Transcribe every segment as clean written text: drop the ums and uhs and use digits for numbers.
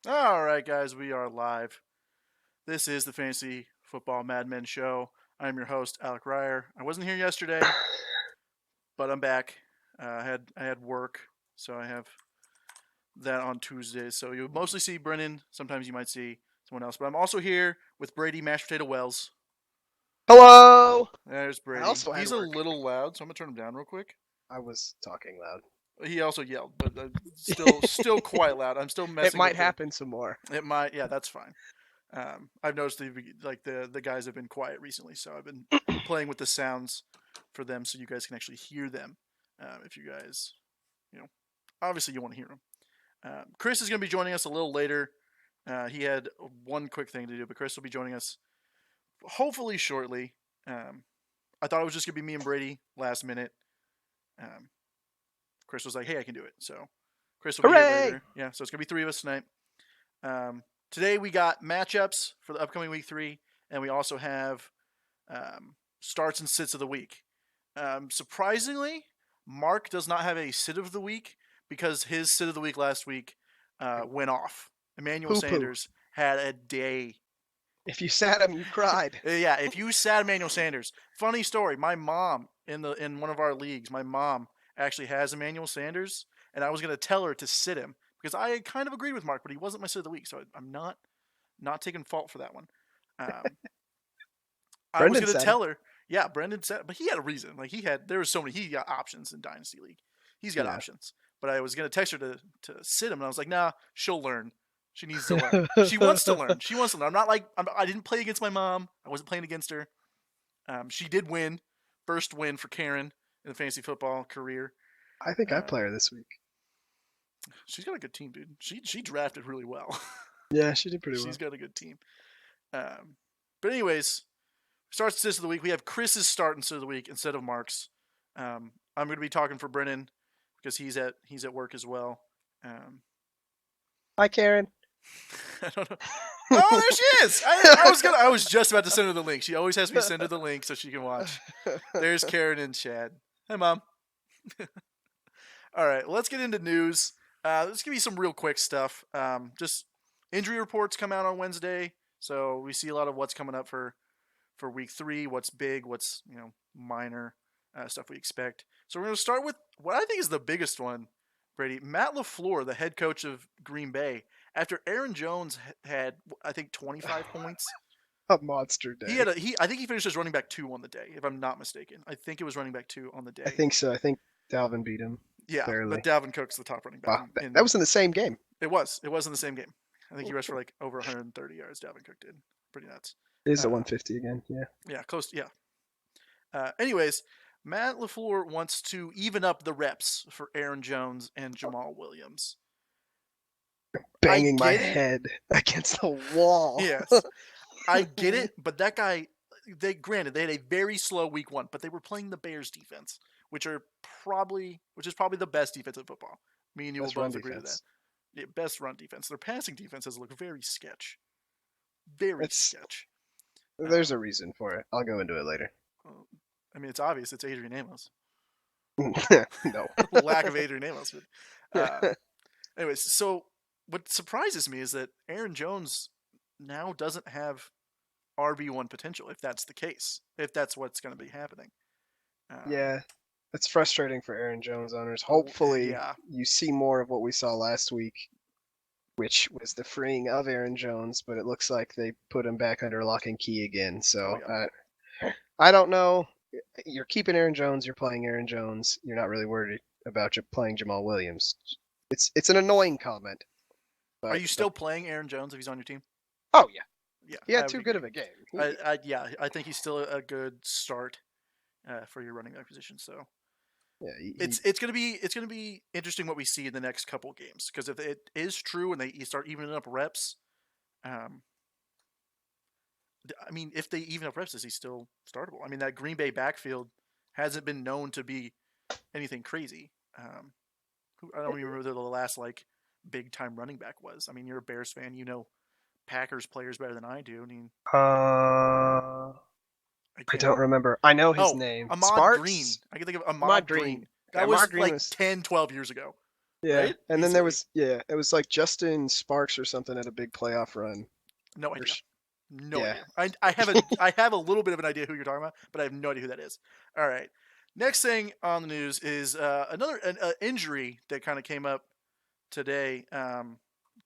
All right, guys, we are live. This is the Fantasy Football Madmen show. I'm your host, Alec Ryer. I wasn't here yesterday, but I'm back. I had work, so I have that on Tuesdays. So you'll mostly see Brennan. Sometimes you might see someone else, but I'm also here with Brady Mashed Potato Wells. Hello! There's I Brady. also had He's a work. little loud, so I'm gonna turn him down real quick. I was talking loud. He also yelled, but still quite loud. I'm still It messing might with the. happen some more. It might, yeah, that's fine. I've noticed the guys have been quiet recently, so I've been playing with the sounds for them so you guys can actually hear them. If you guys, you know, obviously you want to hear them. Chris is going to be joining us a little later. He had one quick thing to do, but Chris will be joining us hopefully shortly. I thought it was just going to be me and Brady last minute. Um, Chris was like, "Hey, I can do it," so Chris will be here Hooray! later. Yeah, so it's going to be three of us tonight. Today we got matchups for the upcoming week 3, and we also have starts and sits of the week. Surprisingly, Mark does not have a sit of the week because his sit of the week last week went off. Emmanuel Poo poo. Sanders had a day. If you sat him, you cried. Yeah, if you sat Emmanuel Sanders, funny story. My mom in one of our leagues, my mom actually has Emmanuel Sanders, and I was gonna tell her to sit him because I kind of agreed with Mark, but he wasn't my sit of the week, so I'm not taking fault for that one. Um, I was Brendan gonna sat him. tell her, yeah, Brendan said, but he had a reason. Like there was so many. He got options in Dynasty League. He's got Yeah. options. But I was gonna text her to sit him, and I was like, nah, she'll learn. She needs to learn. She wants to learn. She wants to learn. I'm not like I didn't play against my mom. I wasn't playing against her. She did win, first win for Karen in the fantasy football career. I think I Uh, play her this week. she's got a good team, dude. She drafted really well. Yeah, she did pretty She's well. got a good team. Um, but anyways, starts assist of the week. We have Chris's start instead of the week instead of Mark's. I'm going to be talking for Brennan because he's at work as well. Um, Hi, Karen. I don't know. Oh, there she is. I was just about to send her the link. She always has me send her the link so she can watch. There's Karen and Chad. Hey, mom. All right, let's get into news. Let's give you some real quick stuff. Just injury reports come out on Wednesday, so we see a lot of what's coming up for week 3, what's big, what's minor stuff we expect. So we're going to start with what I think is the biggest one, Brady. Matt LaFleur, the head coach of Green Bay, after Aaron Jones had I think 25 points. A monster He day. had I think he finished as running back 2 on the day, if I'm not mistaken. I think it was running back 2 on the I day. think so. I think Dalvin beat him Yeah, but barely. Dalvin Cook's the top running back Wow, in, that in was in the same game. it was in the same game. I think he rushed for like over 130 yards. Dalvin Cook did. Pretty nuts. It is a Uh, 150 again. Yeah. yeah, close. Yeah. Anyways, Matt LaFleur wants to even up the reps for Aaron Jones and Jamal Williams. I Banging my get it. head against the wall. Yes, I get it. But that guy, they had a very slow week 1, but they were playing the Bears defense, which is probably the best defense in football. Me and you will Best run both agree to that. defense. Yeah, best run defense. Their passing defenses look very sketch. Very It's sketch. There's a Um, reason for it. I'll go into it later. I mean, it's obvious. It's Adrian Amos. No. Lack of Adrian Amos. But, anyways, so what surprises me is that Aaron Jones now doesn't have RB1 potential. If that's the case, if that's what's going to be happening. Um, Yeah, it's frustrating for Aaron Jones owners. Hopefully, yeah. you see more of what we saw last week, which was the freeing of Aaron Jones, but it looks like they put him back under lock and key again. Oh So yeah. I don't know. You're keeping Aaron Jones. You're playing Aaron Jones. You're not really worried about playing Jamal Williams. It's an annoying comment, Are but you the still playing Aaron Jones if he's on your team? oh yeah, Yeah, he I had would too good agree. of a game. Yeah, I think he's still a good start for your running back position. So Yeah, it's gonna be interesting what we see in the next couple games because if it is true and they start evening up reps, um, I mean, if they even up reps, is he still startable? I mean, that Green Bay backfield hasn't been known to be anything crazy. I don't even remember who the last like big time running back was. I mean, you're a Bears fan, you know Packers players better than I do. I mean, uh, I I can't. don't remember. I know his Oh, name. Ahmad Green. Sparks. I can think of Ahmad Ahmad Green. Green. That Ahmad was Green like was 10, 12 years ago. Yeah, right? and then there Easily. was it was like Justin Sparks or something at a big playoff run. No Or idea. No yeah, idea. I have a little bit of an idea who you're talking about, but I have no idea who that is. All right. Next thing on the news is another injury that kind of came up today.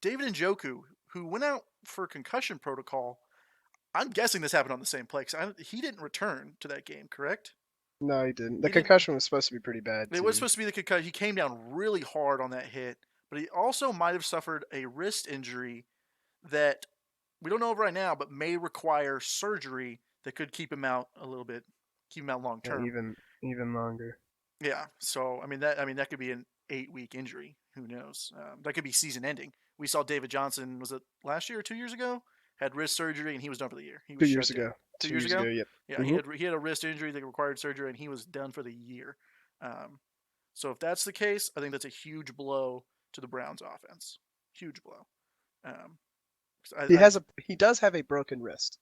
David Njoku, who went out for concussion protocol. I'm guessing this happened on the same play because he didn't return to that game, correct? no, he didn't. The He didn't. concussion was supposed to be pretty bad It was too. supposed to be the concussion. He came down really hard on that hit, but he also might have suffered a wrist injury that we don't know of right now, but may require surgery that could keep him out a little bit, keep him out long Yeah, term. even longer. Yeah. So that could be an 8-week injury. Who knows? That could be season ending. We saw David Johnson. Was it last year or 2 years ago? Had wrist surgery and he was done for the year. He was 2 years shut ago. down. Two 2 years years ago. ago. Yep. Yeah, Hmm. he had a wrist injury that required surgery and he was done for the year. Um, so if that's the case, I think that's a huge blow to the Browns offense. Huge blow. Um, He does have a broken wrist.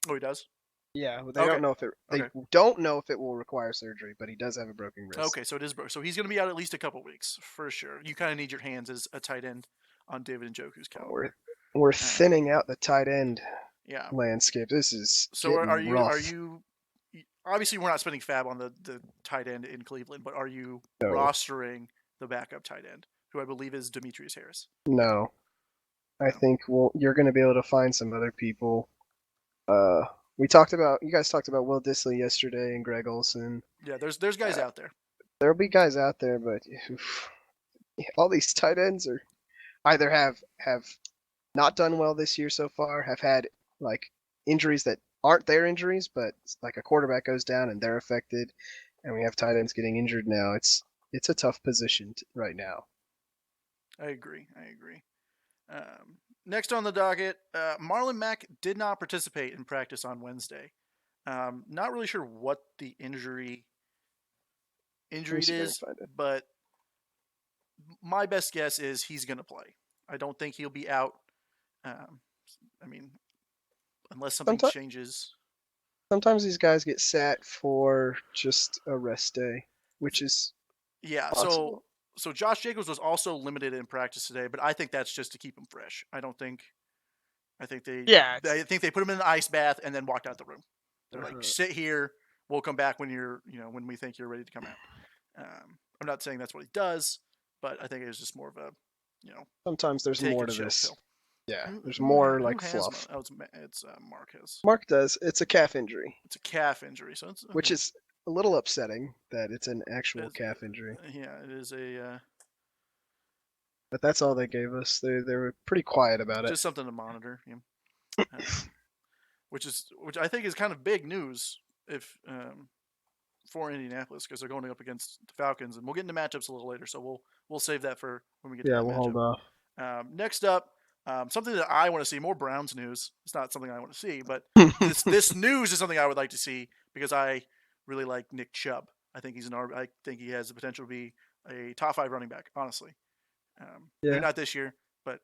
oh, he does. Yeah, they Okay. don't know if they Okay. don't know if it will require surgery, but he does have a broken wrist. Okay, so it is broke. So he's going to be out at least a couple weeks for sure. You kind of need your hands as a tight end on David Njoku's We're caliber. we're Um, thinning out the tight end yeah. landscape. This is So getting are rough. you? Obviously, we're not spending fab on the tight end in Cleveland, but are you No, rostering the backup tight end, who I believe is Demetrius Harris? no. I No. think you're going to be able to find some other people. Uh, you guys talked about Will Disley yesterday and Greg Olson. Yeah, there's guys Uh, out there. there'll be guys out there, but oof, all these tight ends are either have not done well this year so far, have had like injuries that aren't their injuries, but like a quarterback goes down and they're affected, and we have tight ends getting injured now. It's a tough position right now. I agree. I agree. Next on the docket, Marlon Mack did not participate in practice on Wednesday. Not really sure what the Let me injury it see if I can is, find it. but my best guess is he's going to play. I don't think he'll be out. Um, I mean, unless something Sometimes changes. sometimes these guys get sat for just a rest day, which is Yeah. So possible. so Josh Jacobs was also limited in practice today, but I think that's just to keep him fresh. I don't think. I think Yeah, I think they put him in an ice bath and then walked out the room. They're like, uh sit here. We'll come back when when we think you're ready to come out. I'm not saying that's what he does, but I think it was just more of a, you know, sometimes there's take more and to chill this. pill. Yeah, Who there's who more who like has fluff. Oh, it's Marquez. Mark does. It's a calf injury, It's a calf injury, so it's which okay. is a little upsetting that it's an actual It's, calf injury. yeah, it is a But that's all they gave us. They were pretty quiet about it. just something to monitor. Um, which I think is kind of big news if for Indianapolis because they're going up against the Falcons, and we'll get into matchups a little later. So we'll save that for when we get to Yeah, that we'll hold matchup. off. Next up, something that I want to see more Browns news. It's not something I want to see, but this news is something I would like to see because I really like Nick Chubb. I think I think he has the potential to be a top 5 running back. Honestly, maybe Yeah, not this year, but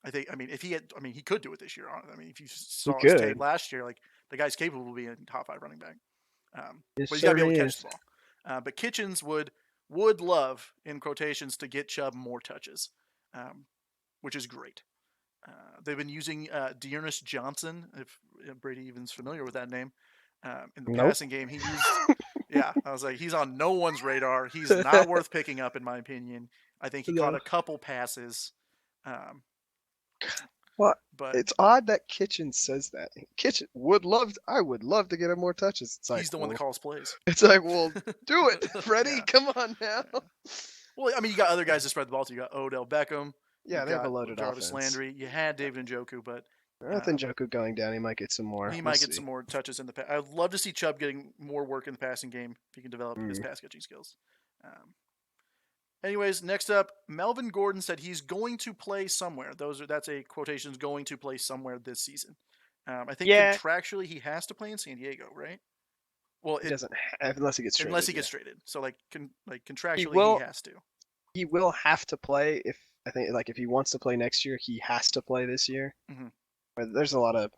I mean, if he had, I mean, he could do it this year. I mean, if you he saw his tape could. last year, like the guy's capable of being a top 5 running back. Yes, But he's got to sir, be able he to catch is. the ball. But Kitchens would love in quotations to get Chubb more touches, um, which is great. They've been using Dearness Johnson, if Brady even's familiar with that name, in the Nope. passing game. Yeah, I was like, he's on no one's radar. He's not worth picking up, in my opinion. I think he caught No. a couple passes, um, Well, but it's odd that Kitchen says that. I would love to get him more touches. he's the one that calls plays. It's like, well, do it, Freddie. Yeah, Come on now. yeah. Well, I mean, you got other guys to spread the ball to. You got Odell Beckham. Yeah, You've they have a got loaded Jarvis offense. Landry. You had David Njoku, but With Njoku going down, he might get some more. he We'll might get see. some more touches in the pass. I'd love to see Chubb getting more work in the passing game if he can develop his Mm. pass catching skills. Um, anyways, next up, Melvin Gordon said he's going to play somewhere. That's a quotations going to play somewhere this season. I think Yeah, contractually he has to play in San Diego, right? Well, he doesn't have, unless he gets unless traded. he Yeah, gets traded. So like he contractually he will. has to. He will have to play if I think like if he wants to play next year, he has to play this year. Mm-hmm. But there's a lot of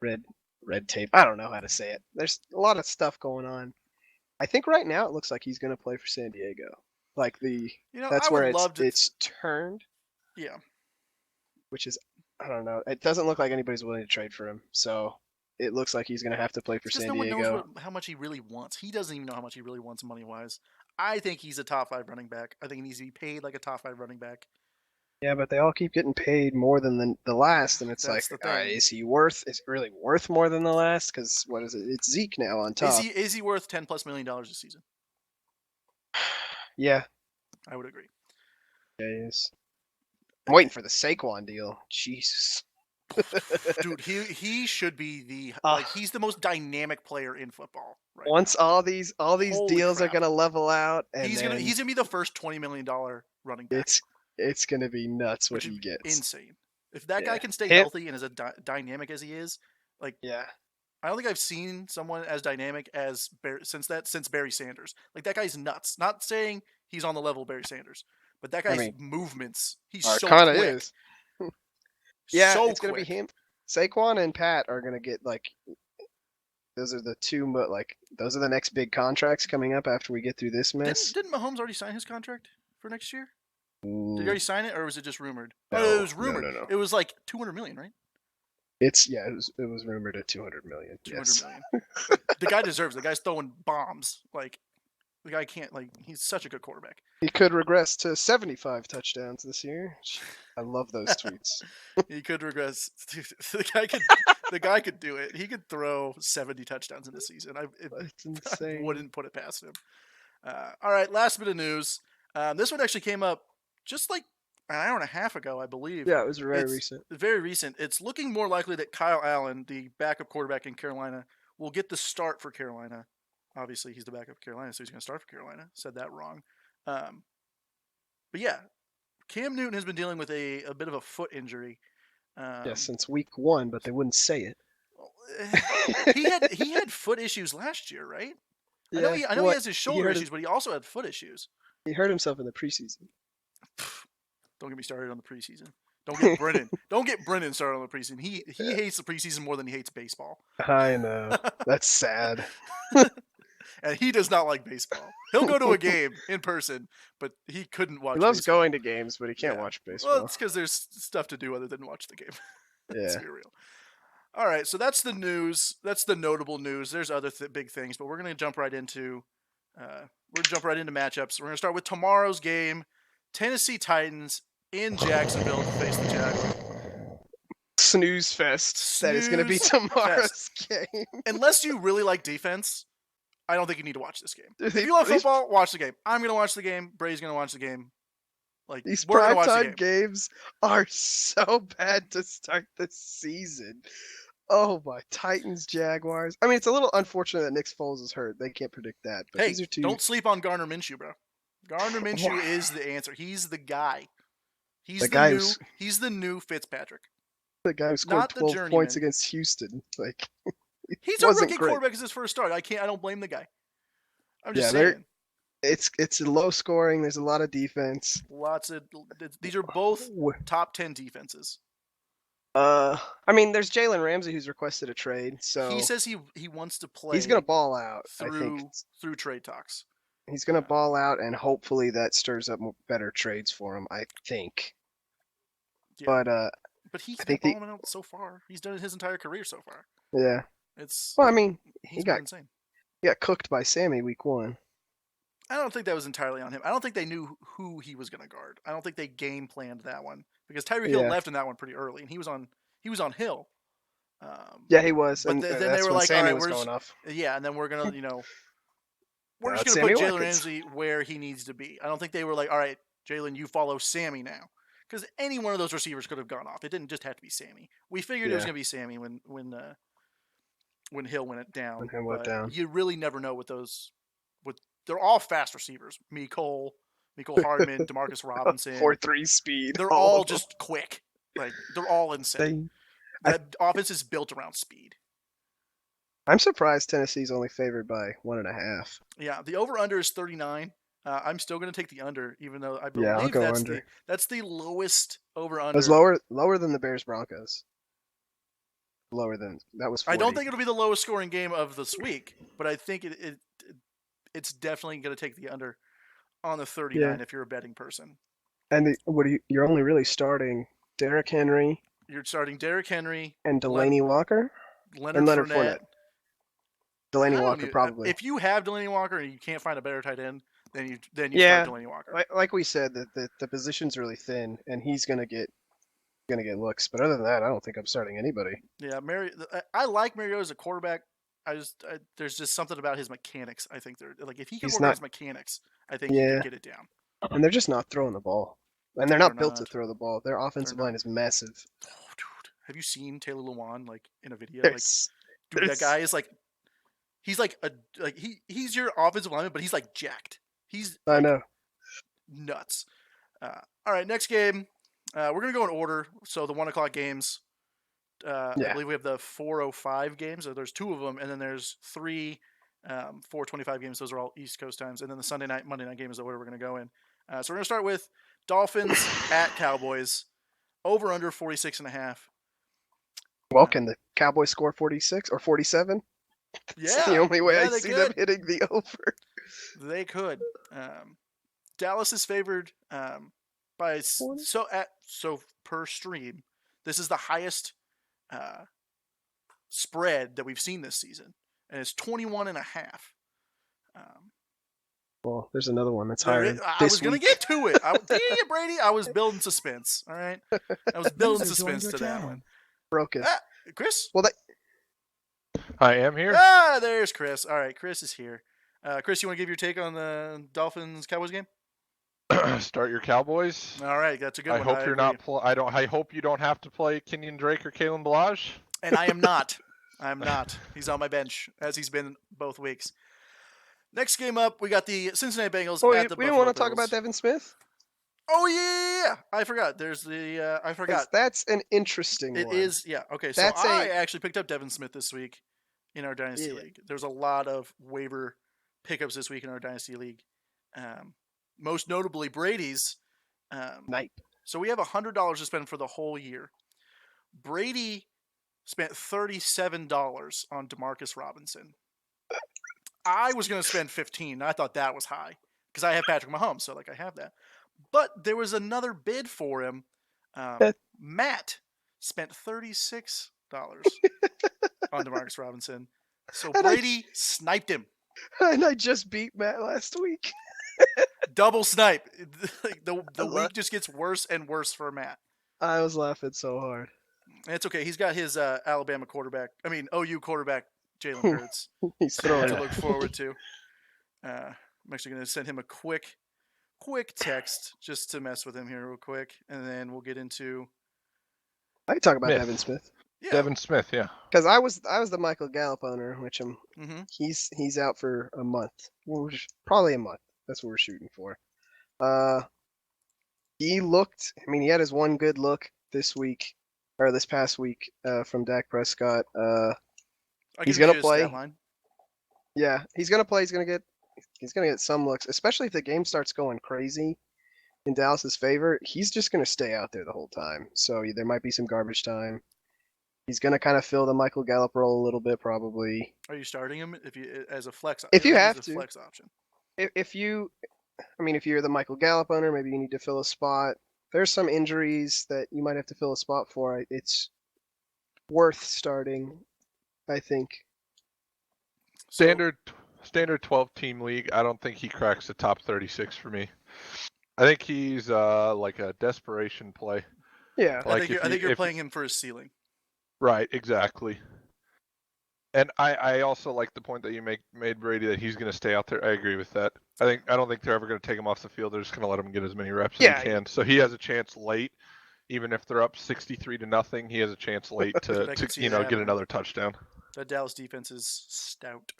red red tape. I don't know how to say it. There's a lot of stuff going on. I think right now it looks like he's going to play for San Diego. Like I that's would where love to. it's turned, Yeah, which is I don't know. It doesn't look like anybody's willing to trade for him. So it looks like he's gonna have to play for it's because San no one knows Diego. how much he really wants. He doesn't even know how much he really wants money wise. I think he's a top 5 running back. I think he needs to be paid like a top 5 running back. Yeah, but they all keep getting paid more than the last, and it's like, That's the thing. is he worth? Is it really worth more than the last? Because what is it? It's Zeke now on top. Is he worth $10+ million a season? Yeah, I would agree. yeah, he is. I'm waiting for the Saquon deal. Jesus. Dude, he should be the Uh, he's the most dynamic player in football right once now. all these Holy deals are crap. gonna level out, and then He's gonna be the first $20 million running back, it's it's gonna be nuts what which he is gets. insane. If that guy Yeah, can stay him. healthy and as dynamic as he is, like Yeah, I don't think I've seen someone as dynamic as since Barry Sanders. Like that guy's nuts. Not saying he's on the level of Barry Sanders, but that I guy's mean, movements, he's or so kind of quick, is. Yeah, so it's gonna be quick. him. Saquon and Pat are gonna get like those are the two, but like those are the next big contracts coming up after we get through this mess. Didn't Mahomes already sign his contract for next year? Did he Mm, already sign it, or was it just rumored? Oh, no, it no, was no, rumored. no, no. It was like 200 million, right? It was rumored at 200 million. 200 Yes. million. Like the guy deserves it. The guy's throwing bombs. Like the guy can't. Like he's such a good quarterback. He could regress to 75 touchdowns this year. I love those tweets. He could regress. The guy could. The guy could do it. He could throw 70 touchdowns in the season. That's I insane. wouldn't put it past him. All right, last bit of news. This one actually came up just like an hour and a half ago, I believe. Yeah, it was very It's recent. very recent. It's looking more likely that Kyle Allen, the backup quarterback in Carolina, will get the start for Carolina. Obviously, he's the backup for Carolina, so he's going to start for Carolina. Said that wrong. Um, but yeah, Cam Newton has been dealing with a bit of a foot injury. Yeah, Um, since week one, but they wouldn't say he it. had foot issues last year, right? Yeah, I know he what has his he shoulder hurt issues, but he also had foot issues. he hurt himself in the preseason. Don't get me started on the preseason. Don't get Brennan. Don't get Brennan started on the preseason. He hates the preseason more than he hates baseball. I know. That's sad. And he does not like baseball. He'll go to a game in person, but he couldn't He watch loves baseball. going to games, but he can't Yeah. watch Well, baseball. it's because there's stuff to do other than watch the game. Let's Yeah. be real. All right, so that's the news. That's the notable news. There's other big things, but we're gonna jump right into matchups. We're gonna start with tomorrow's game: Tennessee Titans in Jacksonville to face the Jaguars. Snooze fest. That is going to be Snooze tomorrow's game. Unless you really like defense, I don't think you need to watch this game. Dude, If you love football, watch the game. I'm gonna watch the game. Bray's gonna watch the game. Like these we're gonna watch the primetime game. games are so bad to start the season. Oh my, Titans, Jaguars. I mean, it's a little unfortunate that Nick Foles is hurt. They can't predict that. But Hey, these are two. don't sleep on Garner Minshew, bro. Garner Minshew is the answer. He's the guy. He's the new Fitzpatrick. The guy who scored Not the 12 points journeyman. against Houston. Like He's a wasn't rookie great. quarterback as his first start. I don't blame the guy. I'm just Yeah, saying. it's low scoring. There's a lot of defense. These are both top 10 defenses. I mean, there's Jalen Ramsey who's requested a trade, so He says he wants to play. he's gonna ball out. I think through trade talks. he's gonna ball out, and hopefully that stirs up better trades for him. I think. Yeah. But he's I been think balling out so far. He's done it his entire career so far. yeah. It's Well, I mean, he's been insane. He got cooked by Sammy week one. I don't think that was entirely on him. I don't think they knew who he was going to guard. I don't think they game planned that one because Tyreek Hill left in that one pretty early, and he was on Hill. Yeah, he was. But And then that's they were when like, Sammy all right, was going off. Yeah, and then we're gonna, we're just That's gonna put Sammy Jalen Watkins. Ramsey where he needs to be. I don't think they were like, all right, Jalen, you follow Sammy now, because any one of those receivers could have gone off. It didn't just have to be Sammy. We figured it was gonna be Sammy when Hill went down. When Hill went down. You really never know with those. They're all fast receivers. Mecole Hardman, Demarcus Robinson. 4.3 speed. They're all just quick. Like they're all insane. That offense is built around speed. I'm surprised Tennessee's only favored by 1.5. Yeah, the over/under is 39. I'm still going to take the under, even though I believe I'll go under. That's the lowest over/under. It was lower than the Bears Broncos. Lower than that was 40. I don't think it'll be the lowest scoring game of this week, but I think it's definitely going to take the under. on the 39 if you're a betting person. And you're only really starting Derrick Henry You're starting Derrick Henry and Delaney Walker and Leonard Fournette. Delaney Walker probably. If you have Delaney Walker and you can't find a better tight end, then you start Yeah, Delaney Walker. like we said, the position's really thin, and he's gonna get looks. But other than that, I don't think I'm starting anybody. Yeah, I like Mariota as a quarterback. There's just something about his mechanics. I think they're like if he can He's work on not. his mechanics, I think he Yeah, can get it down. and they're just not throwing the ball, and they're They're not built to not. throw the ball. Their offensive line is massive. Oh, dude, have you seen Taylor Lewan like in a video? There's, Like, dude, that guy is like, he's like he's your offensive lineman, but he's like jacked. He's I like know. nuts. All right, next game. We're gonna go in order. So the 1:00 games. I believe we have the 4:05 games. So there's 2 of them, and then there's 3 4:25 games. Those are all East Coast times, and then the Monday night game is the order we're gonna go in. So we're gonna start with Dolphins at Cowboys. Over under 46.5. Well, can the Cowboys score 46 or 47? That's the only way I see them hitting the over. They could. Dallas is favored by so per stream. This is the highest spread that we've seen this season, and it's 21.5. Well, there's another one that's higher. I was going to get to it. Dang it, Brady. I was building suspense. All right. I was building suspense to that one. Broke it. Chris? Well, I am here. There's Chris. All right, Chris is here. Chris, you want to give your take on the Dolphins-Cowboys game? Start your Cowboys. All right, that's a good I one. Hope you're not. I hope you don't have to play Kenyon Drake or Kalen Balaj. And I am not. I'm not. He's on my bench, as he's been both weeks. Next game up, we got the Cincinnati Bengals at the Buffalo Bills. We don't want to talk about Devin Smith? Oh, yeah. I forgot. There's the I forgot. That's an interesting one. It is, yeah. Okay, so I actually picked up Devin Smith this week in our Dynasty League. There's a lot of waiver pickups this week in our Dynasty League. Most notably, Brady's. Night. So we have $100 to spend for the whole year. Brady spent $37 on DeMarcus Robinson. I was going to spend $15. I thought that was high because I have Patrick Mahomes, so like I have that. But there was another bid for him. Matt spent $36 on DeMarcus Robinson. So Brady sniped him. And I just beat Matt last week. Double snipe. The week just gets worse and worse for Matt. I was laughing so hard. It's okay. He's got his OU quarterback, Jalen Hurts. He's throwing to look forward to. I'm actually going to send him a quick text just to mess with him here real quick, and then we'll get into. I can talk about Devin Smith. Yeah. Devin Smith, yeah. Because I was the Michael Gallup owner, which I'm. Mm-hmm. He's out for a month. Probably a month. That's what we're shooting for. He looked. I mean, he had his one good look this past week from Dak Prescott. He's gonna play. Yeah, he's gonna play. He's gonna get some looks, especially if the game starts going crazy in Dallas's favor. He's just gonna stay out there the whole time. So there might be some garbage time. He's gonna kind of fill the Michael Gallup role a little bit, probably. Are you starting him as a flex? If you have to, flex option. If you're the Michael Gallup owner, maybe you need to fill a spot. There's some injuries that you might have to fill a spot for. It's worth starting, I think. Standard 12-team league. I don't think he cracks the top 36 for me. I think he's like a desperation play. Yeah, I think you're playing him for his ceiling. Right, exactly. And I also like the point that you made, Brady, that he's going to stay out there. I agree with that. I don't think they're ever going to take him off the field. They're just going to let him get as many reps as he can. So he has a chance late, even if they're up 63-0. He has a chance late to get another touchdown. That Dallas defense is stout.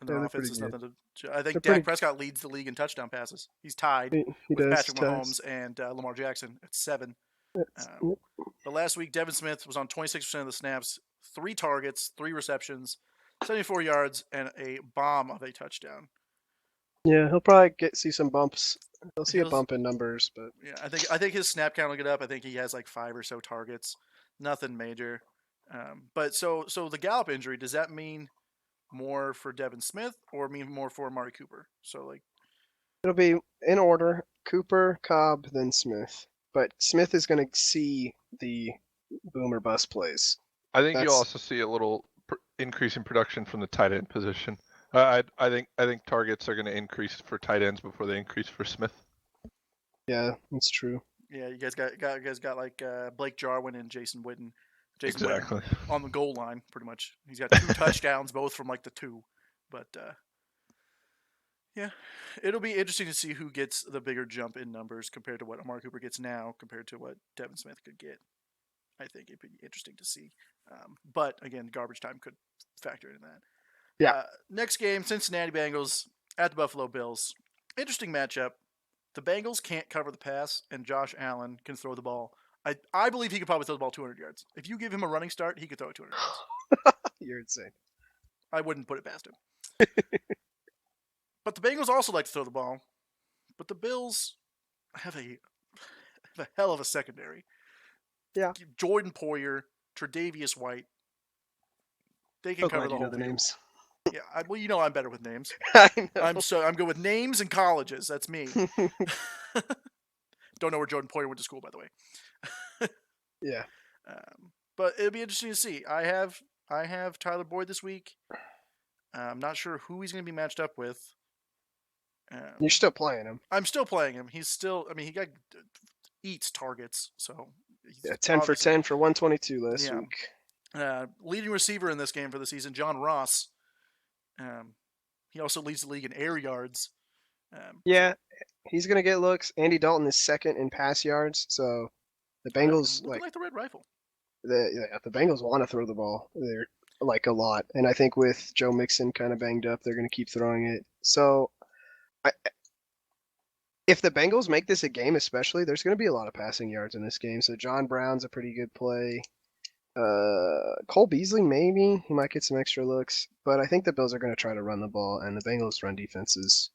And their offense is nothing to. I think Dak Prescott leads the league in touchdown passes. He's tied with Patrick Mahomes and Lamar Jackson at 7. But last week, Devin Smith was on 26% of the snaps, 3 targets, 3 receptions, 74 yards, and a bomb of a touchdown. Yeah, he'll probably see some bumps. He'll see a bump in numbers, but yeah, I think his snap count will get up. I think he has like 5 or so targets, nothing major. But so the Gallup injury, does that mean more for Devin Smith or mean more for Amari Cooper? So like, It'll be in order: Cooper, Cobb, then Smith. But Smith is going to see the boom or bust plays. I think you'll That's- also see a little increase in production from the tight end position. I think targets are going to increase for tight ends before they increase for Smith. Yeah, that's true. Yeah, you guys got like Blake Jarwin and Jason Witten. Exactly. Witten on the goal line, pretty much. He's got 2 touchdowns, both from like the 2. But yeah, it'll be interesting to see who gets the bigger jump in numbers compared to what Amari Cooper gets now, compared to what Devin Smith could get. I think it'd be interesting to see. But again, garbage time could factor into that. Yeah. Next game, Cincinnati Bengals at the Buffalo Bills. Interesting matchup. The Bengals can't cover the pass, and Josh Allen can throw the ball. I believe he could probably throw the ball 200 yards. If you give him a running start, he could throw it 200 yards. You're insane. I wouldn't put it past him. But the Bengals also like to throw the ball. But the Bills have a hell of a secondary. Yeah. Jordan Poyer, Tre'Davious White. They can cover the whole the field. names. Yeah, well, you know I'm better with names. I know. I'm good with names and colleges. That's me. Don't know where Jordan Poyer went to school, by the way. Yeah. But it'll be interesting to see. I have Tyler Boyd this week. I'm not sure who he's going to be matched up with. You're still playing him. I'm still playing him. He's still. I mean, he eats targets. So yeah, 10 for 10 for 122 last week. Leading receiver in this game for the season, John Ross. He also leads the league in air yards. Yeah, he's gonna get looks. Andy Dalton is second in pass yards, so the Bengals like the Red Rifle. The Bengals want to throw the ball. They're like a lot, and I think with Joe Mixon kind of banged up, they're gonna keep throwing it. So, if the Bengals make this a game, especially, there's gonna be a lot of passing yards in this game. So John Brown's a pretty good play. Cole Beasley, maybe he might get some extra looks, but I think the Bills are going to try to run the ball, and the Bengals' run defense is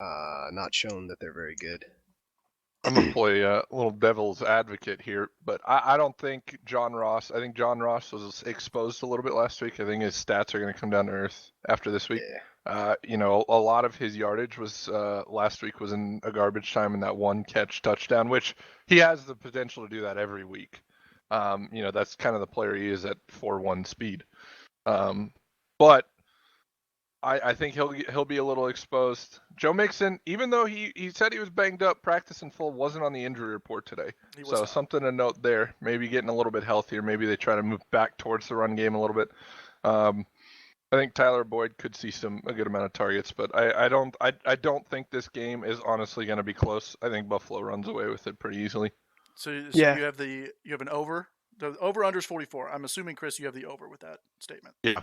not shown that they're very good. I'm gonna play a little devil's advocate here, but I don't think John Ross. I think John Ross was exposed a little bit last week. I think his stats are going to come down to earth after this week. Yeah. A lot of his yardage was last week was in a garbage time and that 1 catch touchdown, which he has the potential to do that every week. That's kind of the player he is at 4.1 speed. But I think he'll be a little exposed. Joe Mixon, even though he said he was banged up, practice in full, wasn't on the injury report today. So something to note there. Maybe getting a little bit healthier. Maybe they try to move back towards the run game a little bit. I think Tyler Boyd could see a good amount of targets, but I don't think this game is honestly going to be close. I think Buffalo runs away with it pretty easily. So you have an over. The over under is 44. I'm assuming, Chris, you have the over with that statement. Yeah.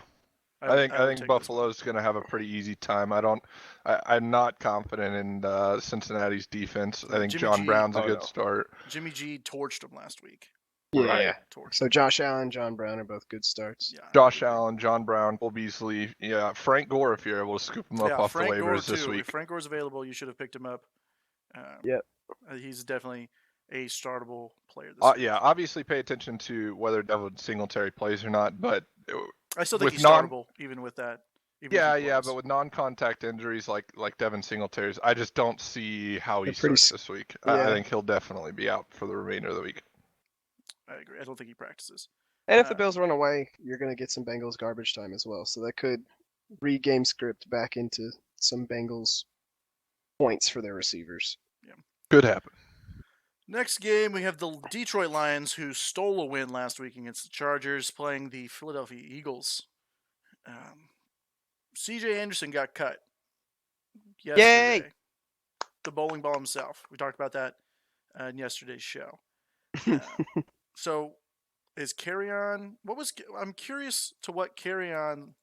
I think Buffalo's going to have a pretty easy time. I'm not confident in Cincinnati's defense. I think John Brown's a good start. Jimmy G torched him last week. Yeah. Right. So Josh Allen, John Brown are both good starts. Yeah, Josh Allen, John Brown, Cole Beasley. Yeah, Frank Gore, if you're able to scoop him up off the waivers this week. If Frank Gore's available, you should have picked him up. Yep. He's definitely a startable player this week. Yeah, obviously pay attention to whether Devin Singletary plays or not, but I still think he's startable, even with that. But with non-contact injuries like Devin Singletary's, I just don't see how he starts this week. I think he'll definitely be out for the remainder of the week. I agree. I don't think he practices. And if the Bills run away, you're going to get some Bengals garbage time as well. So that could re-game script back into some Bengals points for their receivers. Yeah. Could happen. Next game, we have the Detroit Lions, who stole a win last week against the Chargers, playing the Philadelphia Eagles. C.J. Anderson got cut yesterday. Yay! The bowling ball himself. We talked about that in yesterday's show. So, is Carry-On... I'm curious to what Carry-On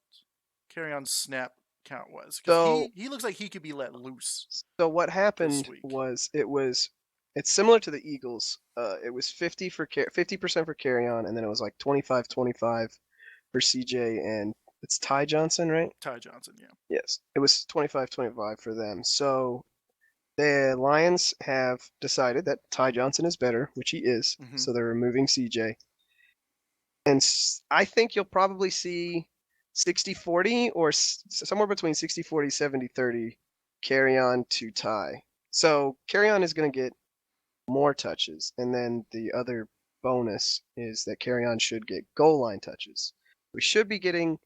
snap count was. So he looks like he could be let loose. So what happened was it's similar to the Eagles. It was 50% for Carry-On, and then it was like 25-25 for CJ, and it's Ty Johnson, right? Ty Johnson, yeah. Yes, it was 25-25 for them. So the Lions have decided that Ty Johnson is better, which he is. Mm-hmm. So they're removing CJ. And I think you'll probably see 60-40 or somewhere between 60-40, 70-30 Carry-On to tie. So Carry-On is going to get more touches, and then the other bonus is that Carry-On should get goal line touches. We should be getting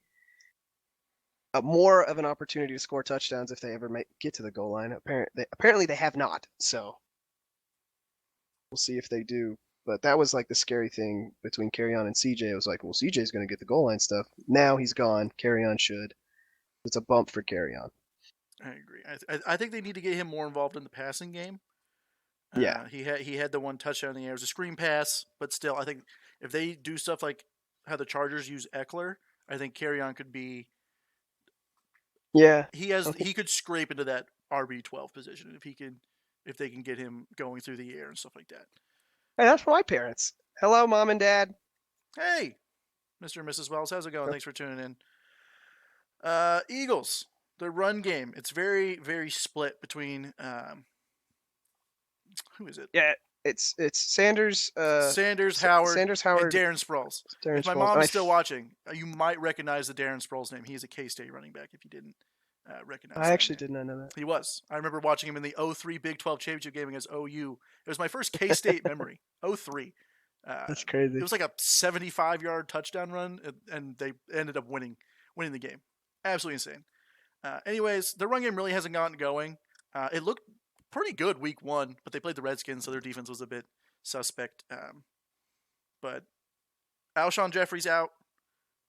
more of an opportunity to score touchdowns if they ever get to the goal line. Apparently they have not, so we'll see if they do. But that was like the scary thing between Carry-On and CJ. It was like, well, CJ's going to get the goal line stuff. Now he's gone. Carry-On should. It's a bump for Carry-On. I agree. I think they need to get him more involved in the passing game. Yeah. He had the one touchdown in the air. It was a screen pass, but still, I think if they do stuff like how the Chargers use Eckler, I think Carry-On could be. Yeah. He could scrape into that RB12 position if they can get him going through the air and stuff like that. Hey, that's for my parents. Hello, Mom and Dad. Hey, Mr. and Mrs. Wells, how's it going? Thanks for tuning in. Eagles, the run game. It's very, very split between who is it? Yeah, it's Sanders, Sanders, Howard, and Darren Sproles. If my mom is still watching, you might recognize the Darren Sproles name. He's a K-State running back. If you didn't recognize, I actually did not know that. He was. I remember watching him in the 03 Big 12 championship game against OU. It was my first K-State memory. 03. That's crazy. It was like a 75-yard touchdown run, and they ended up winning the game. Absolutely insane. Anyways, the run game really hasn't gotten going. It looked pretty good week one, but they played the Redskins, so their defense was a bit suspect. But Alshon Jeffrey's out.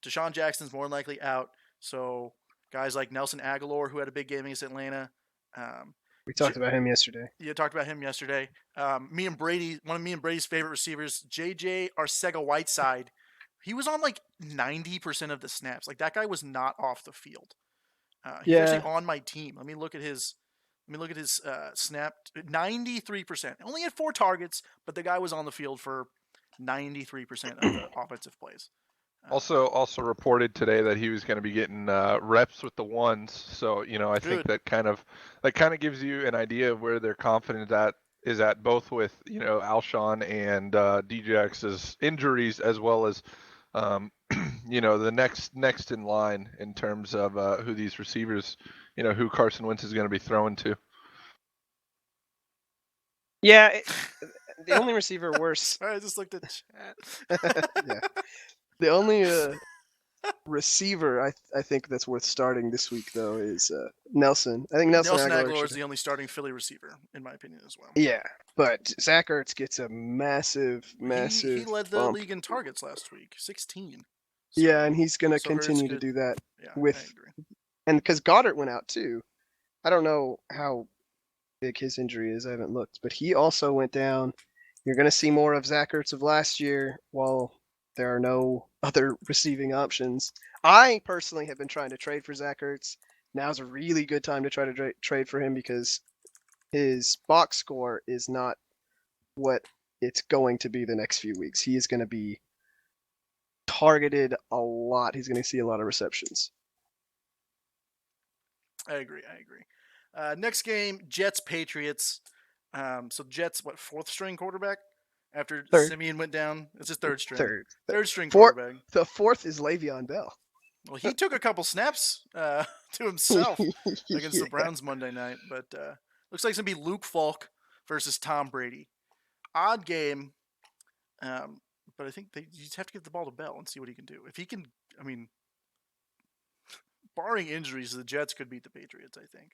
Deshaun Jackson's more than likely out. So guys like Nelson Aguilar, who had a big game against Atlanta. We talked about him yesterday. Yeah, talked about him yesterday. One of me and Brady's favorite receivers, JJ Arcega-Whiteside. He was on like 90% of the snaps. Like that guy was not off the field. He's actually on my team. Let me look at his snap. 93%. Only had 4 targets, but the guy was on the field for 93% of the offensive plays. Also reported today that he was going to be getting reps with the ones. So I think that kind of gives you an idea of where their confidence is at both with Alshon and DJX's injuries as well as the next in line in terms of who these receivers, who Carson Wentz is going to be throwing to. Yeah, the only receiver worse. Sorry, I just looked at chat. Yeah, the only receiver I think that's worth starting this week though is Nelson. I think Nelson Aguilar is the only starting Philly receiver in my opinion as well. Yeah, but Zach Ertz gets a massive. He led the bump. league in targets last week, 16. So, yeah, and he's going to continue to do that and because Goddard went out too. I don't know how big his injury is. I haven't looked, but he also went down. You're going to see more of Zach Ertz of last year while there are no other receiving options. I personally have been trying to trade for Zach Ertz. Now's a really good time to try to trade for him because his box score is not what it's going to be the next few weeks. He is going to be targeted a lot. He's going to see a lot of receptions. I agree. Next game, Jets-Patriots. So Jets, fourth string quarterback? After Simeon went down? It's his third string. Third string quarterback. The fourth is Le'Veon Bell. Well, he took a couple snaps to himself against the Browns Monday night. But looks like it's going to be Luke Falk versus Tom Brady. Odd game. But I think you just have to give the ball to Bell and see what he can do. If he can, barring injuries, the Jets could beat the Patriots, I think.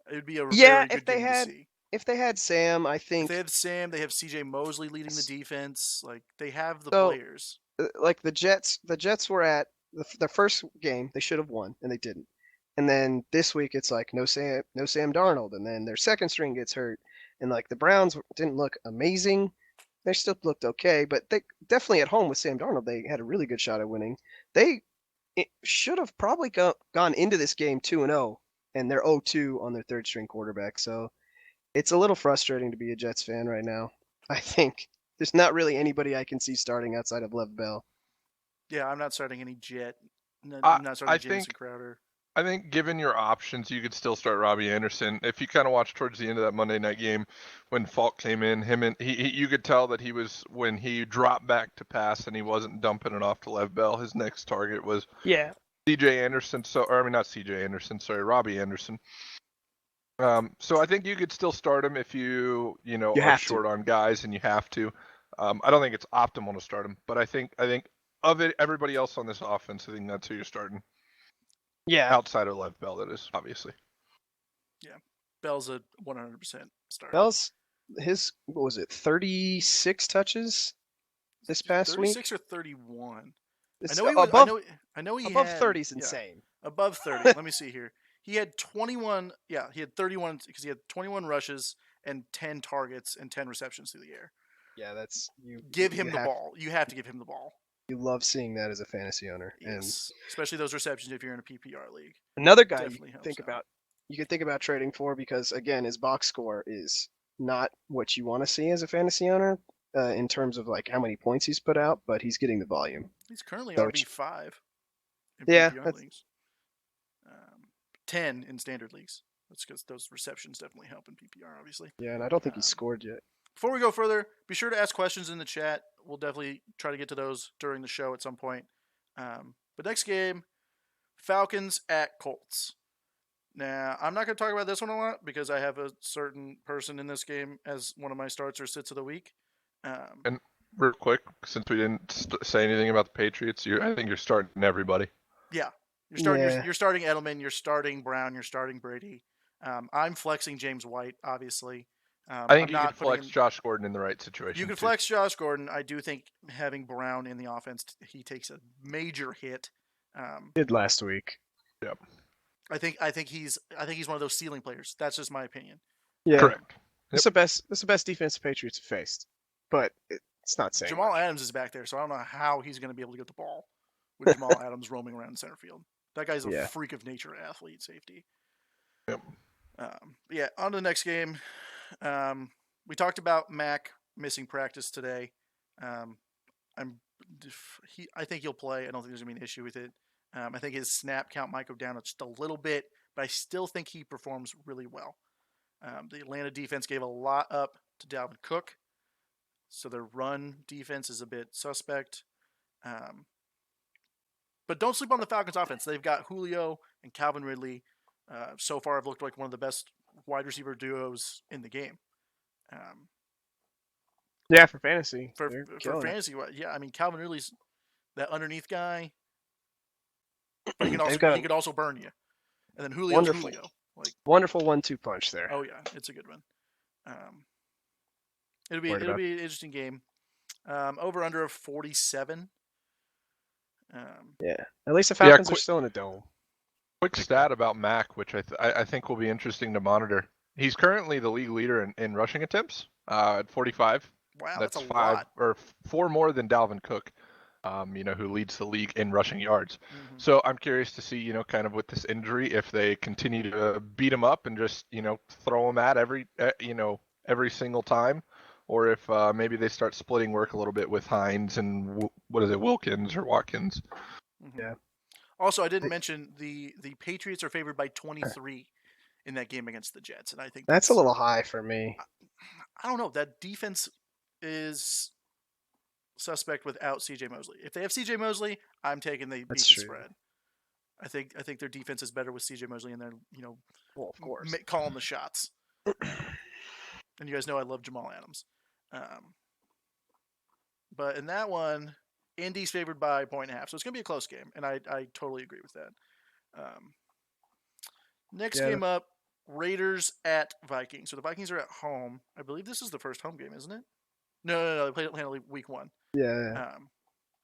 It would be a very good game to see. If they had Sam, I think. If they had Sam, they have CJ Mosley leading the defense. Like, they have the players. Like, the Jets were at the first game, they should have won, and they didn't. And then this week, it's like, no Sam Darnold. And then their second string gets hurt. And, like, the Browns didn't look amazing. They still looked okay, but they definitely at home with Sam Darnold, they had a really good shot at winning. They should have probably gone into this game 2-0, and they're 0-2 on their third string quarterback. So it's a little frustrating to be a Jets fan right now. I think there's not really anybody I can see starting outside of Lev Bell. Yeah, I'm not starting any Jet. I'm not starting Jamison Crowder. I think given your options, you could still start Robbie Anderson. If you kind of watch towards the end of that Monday night game when Falk came in, you could tell that when he dropped back to pass and he wasn't dumping it off to Lev Bell, his next target was Robbie Anderson. So I think you could still start him if you You are have to. short on guys and you have to. I don't think it's optimal to start him, but I think of it, everybody else on this offense, I think that's who you're starting. Yeah. Outside of Lev Bell, that is, obviously. Yeah, Bell's a 100% start. Bell's what was it? 36 touches this past 36 week. or 31. It's I know he was. above I know he above had 30 is yeah, insane. above 30. Let me see here. He had 21. Yeah, he had 31 because he had 21 rushes and 10 targets and 10 receptions through the air. Yeah, that's Give him the ball. You have to give him the ball. You love seeing that as a fantasy owner. Yes, especially those receptions if you're in a PPR league. And another guy Definitely helps think out. about you can think about trading for because again his box score is not what you want to see as a fantasy owner in terms of like how many points he's put out, but he's getting the volume. He's currently So RB5 in Yeah, PPR that's- leagues. 10 in standard leagues. That's because those receptions definitely help in PPR, obviously. Yeah, and I don't think he's scored yet. Before we go further, be sure to ask questions in the chat. We'll definitely try to get to those during the show at some point. But next game, Falcons at Colts. Now, I'm not going to talk about this one a lot because I have a certain person in this game as one of my starts or sits of the week. And real quick, since we didn't say anything about the Patriots, I think you're starting everybody. Yeah, you're starting Edelman, you're starting Brown, you're starting Brady. I'm flexing James White, obviously. I think you can flex Josh Gordon in the right situation. You can flex Josh Gordon. I do think having Brown in the offense, he takes a major hit. Did last week. Yep. I think he's one of those ceiling players. That's just my opinion. Yeah. Correct. It's the best defense the Patriots have faced, but it's not saying Jamal much. Adams is back there, so I don't know how he's going to be able to get the ball with Jamal Adams roaming around center field. That guy's a freak of nature athlete, safety. Yep. Yeah. On to the next game. We talked about Mac missing practice today. I think he'll play. I don't think there's gonna be an issue with it. I think his snap count might go down just a little bit, but I still think he performs really well. The Atlanta defense gave a lot up to Dalvin Cook, so their run defense is a bit suspect. But don't sleep on the Falcons offense. They've got Julio and Calvin Ridley. So far, have looked like one of the best wide receiver duos in the game. Yeah, for fantasy. For fantasy, yeah. I mean, Calvin Ridley's that underneath guy, but he could also burn you. And then Julio. Wonderful 1-2 punch there. Oh yeah, it's a good one. It'll be an interesting game. Over under of 47. Yeah, at least the Falcons are still in a dome. Quick stat about Mac, which I think will be interesting to monitor. He's currently the league leader in rushing attempts at 45. Wow, that's a 5 lot. or 4 more than Dalvin Cook, who leads the league in rushing yards. Mm-hmm. So I'm curious to see, kind of with this injury, if they continue to beat him up and just, throw him at every single time, or if maybe they start splitting work a little bit with Hines and Wilkins or Watkins. Mm-hmm. Yeah. Also, I didn't mention the Patriots are favored by 23 in that game against the Jets, and I think that's a little high for me. I don't know. That defense is suspect without CJ Mosley. If they have CJ Mosley, I'm taking the beat the spread. I think their defense is better with CJ Mosley, and they're well, of course, calling the shots. And you guys know I love Jamal Adams. But in that one, Indy's favored by 1.5, so it's gonna be a close game, and I totally agree with that. Next game up, Raiders at Vikings. So the Vikings are at home. I believe this is the first home game, isn't it? No. They played Atlanta week 1. Yeah.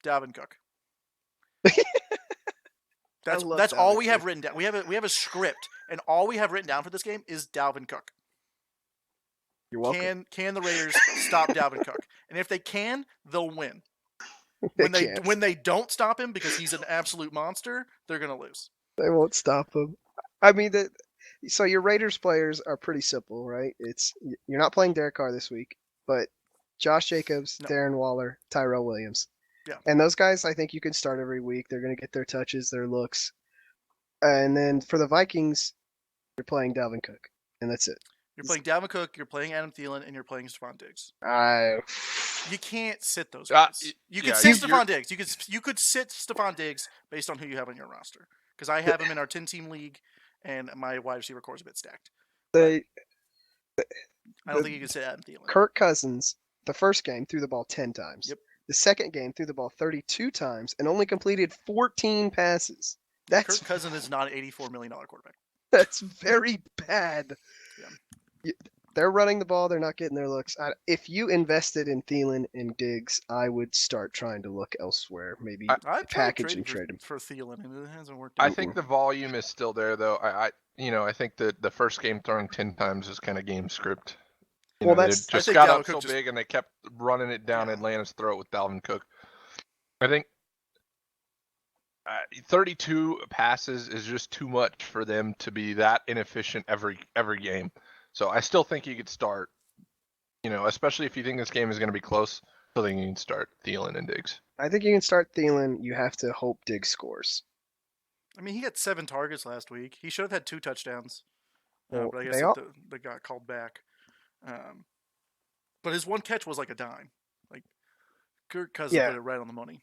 Dalvin Cook. That's all we have written down. We have a script, and all we have written down for this game is Dalvin Cook. You're welcome. Can the Raiders stop Dalvin Cook? And if they can, they'll win. When they don't stop him because he's an absolute monster, they're gonna lose. They won't stop him. I mean, so your Raiders players are pretty simple, right? You're not playing Derek Carr this week, but Josh Jacobs, Darren Waller, Tyrell Williams. Yeah. And those guys, I think you can start every week. They're going to get their touches, their looks. And then for the Vikings, you're playing Dalvin Cook, and that's it. You're playing Dalvin Cook, you're playing Adam Thielen, and you're playing Stephon Diggs. You can't sit those guys. You could sit Stephon Diggs. You could sit Stephon Diggs based on who you have on your roster. Because I have him in our 10-team league, and my wide receiver core is a bit stacked. I don't think you can say Adam Thielen. Kirk Cousins, the first game, threw the ball 10 times. Yep. The second game, threw the ball 32 times and only completed 14 passes. Kirk Cousins is not an $84 million quarterback. That's very bad. Yeah. They're running the ball. They're not getting their looks. If you invested in Thielen and Diggs, I would start trying to look elsewhere. Maybe I've package and trade him for Thielen, and it hasn't worked out. I think the volume is still there, though. I think that the first game throwing 10 times is kind of game script. They just got up so big and they kept running it down Atlanta's throat with Dalvin Cook. I think 32 passes is just too much for them to be that inefficient every game. So I still think you could start, especially if you think this game is going to be close. I still think you can start Thielen and Diggs. I think you can start Thielen. You have to hope Diggs scores. I mean, he got 7 targets last week. He should have had 2 touchdowns. Well, but I guess they got called back. But his one catch was like a dime. Like, Kirk Cousins put it right on the money.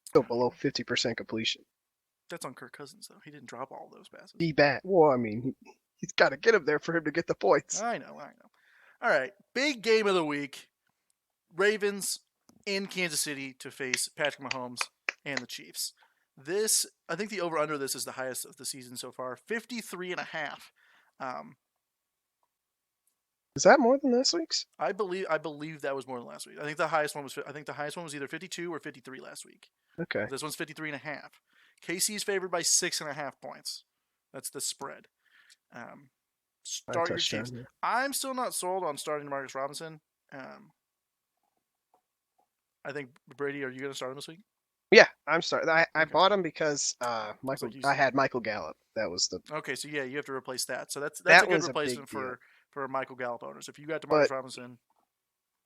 Still below 50% completion. That's on Kirk Cousins, though. He didn't drop all those passes. Be bad. Well, I mean, he's got to get him there for him to get the points. I know. All right, big game of the week. Ravens in Kansas City to face Patrick Mahomes and the Chiefs. I think the over-under this is the highest of the season so far, 53.5. Is that more than last week's? I believe that was more than last week. I think the highest one was either 52 or 53 last week. Okay. This one's 53.5. KC's favored by 6.5 points. That's the spread. Start your Chiefs. I'm still not sold on starting Marcus Robinson. I think, Brady, are you going to start him this week? Yeah, I'm starting. I bought him because I had Michael Gallup. That was the. Okay, so you have to replace that. So that's a good replacement for Michael Gallup owners. If you got DeMarcus Robinson.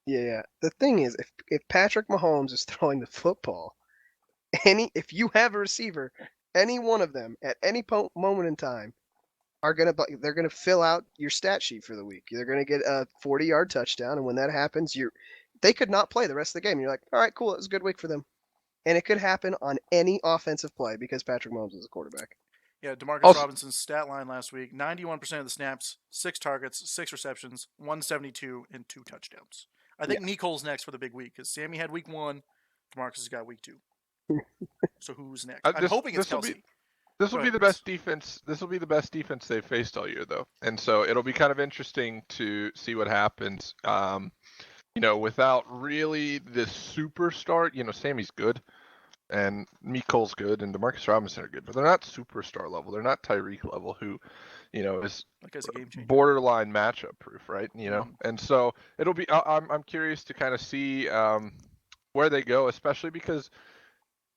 Yeah. The thing is, if Patrick Mahomes is throwing the football, if you have a receiver, any one of them at any moment in time they're gonna fill out your stat sheet for the week. They're gonna get a 40-yard touchdown, and when that happens, they could not play the rest of the game. And you're like, all right, cool, it was a good week for them. And it could happen on any offensive play because Patrick Mahomes is a quarterback. Yeah, DeMarcus Robinson's stat line last week, 91% of the snaps, 6 targets, 6 receptions, 172, and 2 touchdowns. I think Nicole's next for the big week because Sammy had week 1, DeMarcus has got week 2. So who's next? I'm hoping it's Kelsey. This will be the best defense. This will be the best defense they've faced all year, though, and so it'll be kind of interesting to see what happens. Without really the superstar, Sammy's good, and Nicole's good, and DeMarcus Robinson are good, but they're not superstar level. They're not Tyreek level, who, is borderline matchup proof, right? And so it'll be. I'm curious to kind of see where they go, especially because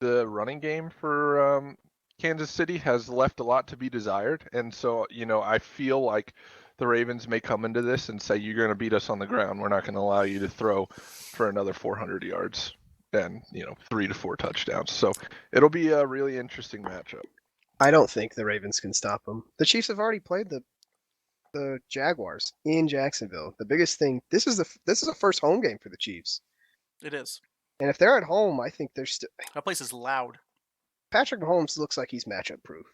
the running game for Kansas City has left a lot to be desired, and so I feel like the Ravens may come into this and say, you're going to beat us on the ground. We're not going to allow you to throw for another 400 yards and 3 to 4 touchdowns. So it'll be a really interesting matchup. I don't think the Ravens can stop them. The Chiefs have already played the Jaguars in Jacksonville. The biggest thing, this is a first home game for the Chiefs. It is. And if they're at home, I think they're still. That place is loud. Patrick Mahomes looks like he's matchup proof,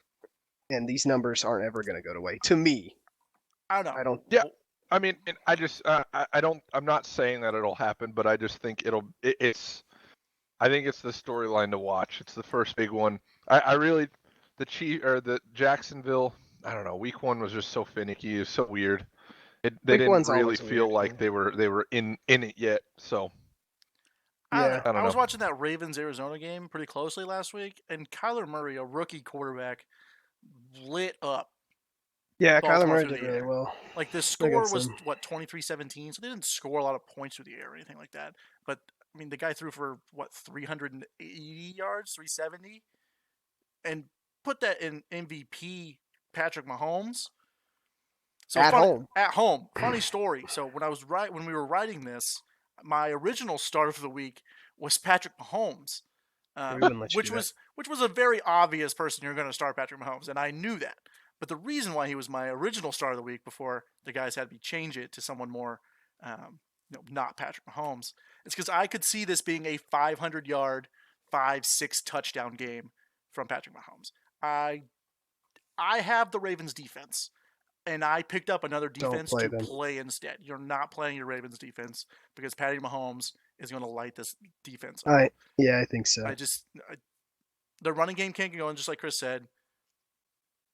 and these numbers aren't ever going to go away. To me, I don't know. Yeah, I mean, I just I don't. I'm not saying that it'll happen, but I just think it's. I think it's the storyline to watch. It's the first big one. I really the Jacksonville. I don't know. Week 1 was just so finicky. It was so weird. They didn't really feel like they were in it yet. So. Yeah, I was watching that Ravens-Arizona game pretty closely last week, and Kyler Murray, a rookie quarterback, lit up. Yeah, Kyler Murray did really well. Like, the score was, 23-17, so they didn't score a lot of points through the air or anything like that. But, I mean, the guy threw for, 380 yards, 370? And put that in MVP Patrick Mahomes. So at home. Funny story. So, when we were writing this, my original start of the week was Patrick Mahomes, which was a very obvious person you're going to start Patrick Mahomes, and I knew that. But the reason why he was my original start of the week before the guys had me change it to someone more, not Patrick Mahomes, is because I could see this being a 500-yard, 5-6 touchdown game from Patrick Mahomes. I have the Ravens defense. and I picked up another Don't defense play to them. play instead. You're not playing your Ravens defense because Patty Mahomes is going to light this defense up. I think so. The running game can't get going, just like Chris said.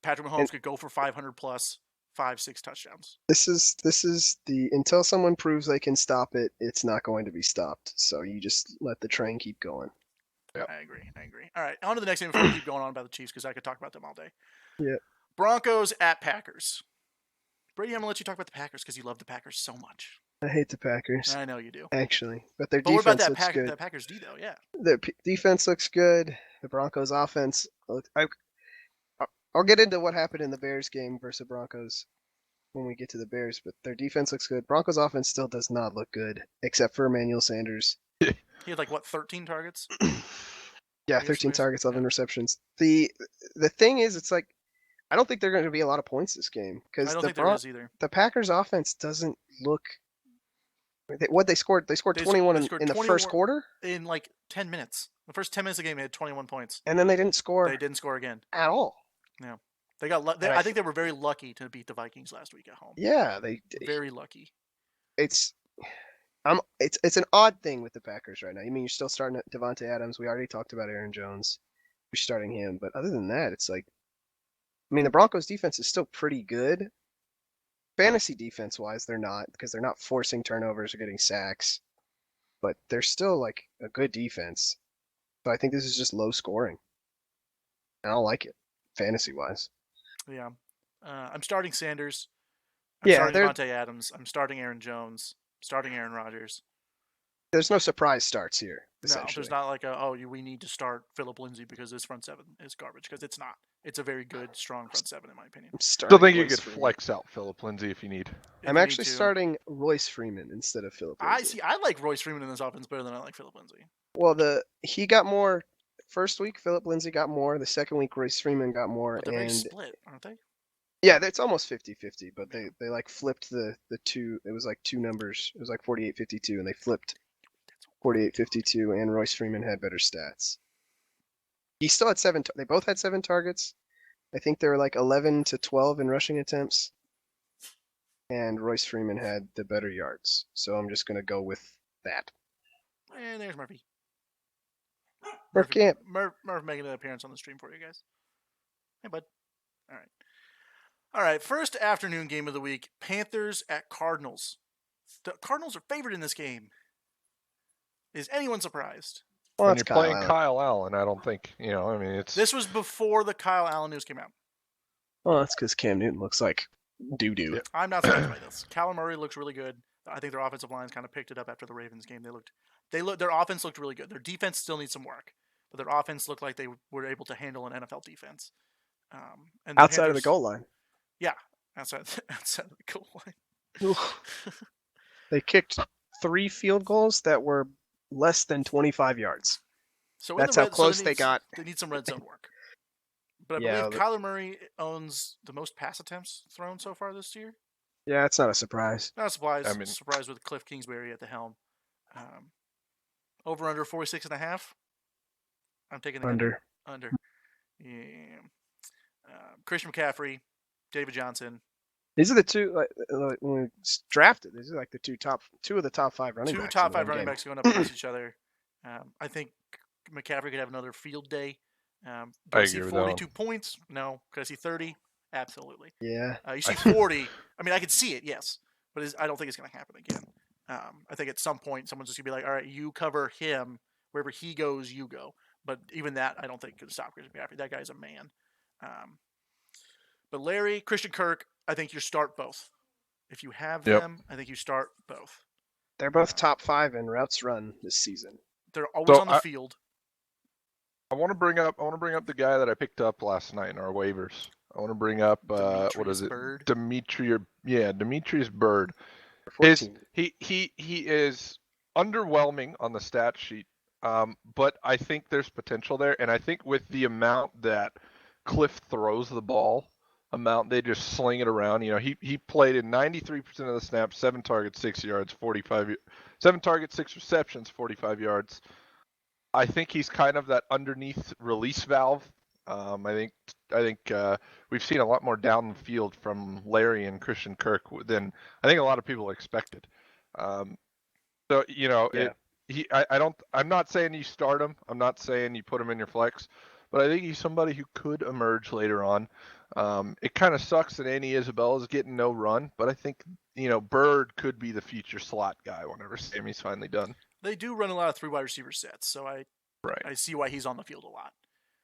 Patrick Mahomes could go for 500 plus, 5-6 touchdowns. This is the until someone proves they can stop it, it's not going to be stopped. So you just let the train keep going. Yep. I agree. All right, on to the next game before we keep going on about the Chiefs because I could talk about them all day. Yeah. Broncos at Packers. Brady, I'm gonna let you talk about the Packers because you love the Packers so much. I hate the Packers. I know you do. Actually, but their But defense what about looks good. that Packers D though? Yeah. Their defense looks good. The Broncos offense. I'll get into what happened in the Bears game versus the Broncos when we get to the Bears, but their defense looks good. Broncos offense still does not look good, except for Emmanuel Sanders. He had 13 targets? Yeah, 13 targets, 11 receptions. The thing is, it's like I don't think they're going to be a lot of points this game because I don't think there is either. The Packers offense doesn't look. What they scored? They scored 21 in the first quarter. In 10 minutes. The first 10 minutes of the game, they had 21 points. And then they didn't score. They didn't score again at all. Yeah, they got. I think they were very lucky to beat the Vikings last week at home. Yeah, they very lucky. It's an odd thing with the Packers right now. I mean, you're still starting at Devontae Adams. We already talked about Aaron Jones. You're starting him, but other than that, it's like, I mean, the Broncos defense is still pretty good. Fantasy defense wise, they're not because they're not forcing turnovers or getting sacks, but they're still like a good defense. So I think this is just low scoring. I don't like it, fantasy wise. Yeah, I'm starting Sanders. I'm starting Devontae Adams. I'm starting Aaron Jones. Starting Aaron Rodgers. There's no surprise starts here. No, there's not we need to start Phillip Lindsay because this front seven is garbage, because it's not. It's a very good, strong front seven, in my opinion. Still think you could flex out Phillip Lindsay if you need. I'm actually starting Royce Freeman instead of Phillip Lindsay. I like Royce Freeman in this offense better than I like Phillip Lindsay. Well, he got more. First week, Phillip Lindsay got more. The second week, Royce Freeman got more. But they're very split, aren't they? Yeah, it's almost 50-50, but they flipped the two. It was two numbers. It was 48-52, and they flipped 48-52, and Royce Freeman had better stats. He still had 7. They both had 7 targets. I think they were 11 to 12 in rushing attempts, and Royce Freeman had the better yards. So I'm just gonna go with that. And there's Murphy. Murph making an appearance on the stream for you guys. Hey, bud. All right. First afternoon game of the week: Panthers at Cardinals. The Cardinals are favored in this game. Is anyone surprised? Well, when you're playing Kyle Allen, I don't think it's. This was before the Kyle Allen news came out. Well, that's because Cam Newton looks like doo-doo. Yeah. I'm not surprised by this. Kyler Murray looks really good. I think their offensive lines kind of picked it up after the Ravens game. Their offense looked really good. Their defense still needs some work, but their offense looked like they were able to handle an NFL defense. And outside of the goal line. Yeah, outside of the goal line. They kicked 3 field goals that were less than 25 yards. So that's how close they got. They need some red zone work. But I believe Kyler Murray owns the most pass attempts thrown so far this year. Yeah, it's not a surprise. Not a surprise. Surprise with Cliff Kingsbury at the helm. Over under 46.5. I'm taking the under. Yeah. Christian McCaffrey, David Johnson. These are the two when we drafted. These are the two of the top 5 running backs. 2 top 5 running backs going up against each other. I think McCaffrey could have another field day. Do I see 42 points? No. Could I see 30? Absolutely. Yeah. You see 40. I mean, I could see it, yes, but I don't think it's going to happen again. I think at some point someone's just going to be like, all right, you cover him. Wherever he goes, you go. But even that, I don't think could stop Christian McCaffrey. That guy's a man. But Larry, Christian Kirk, I think you start both. If you have them, I think you start both. They're both top 5 in routes run this season. They're always on the field. I want to bring up the guy that I picked up last night in our waivers. I want to bring up Demetrius Bird. He is underwhelming on the stat sheet, but I think there's potential there, and I think with the amount that Cliff throws the ball, they just sling it around. He played in 93% of the snaps, 7 targets, 6 yards, 7 targets, 6 receptions, 45 yards. I think he's kind of that underneath release valve I think we've seen a lot more down the field from Larry and Christian Kirk than I think a lot of people expected. So Yeah. I'm not saying you start him. I'm not saying you put him in your flex, but I think he's somebody who could emerge later on. It kind of sucks that Annie Isabella's getting no run, but I think Bird could be the future slot guy whenever Sammy's finally done. They do run a lot of 3 wide receiver sets, so I Right. see why he's on the field a lot.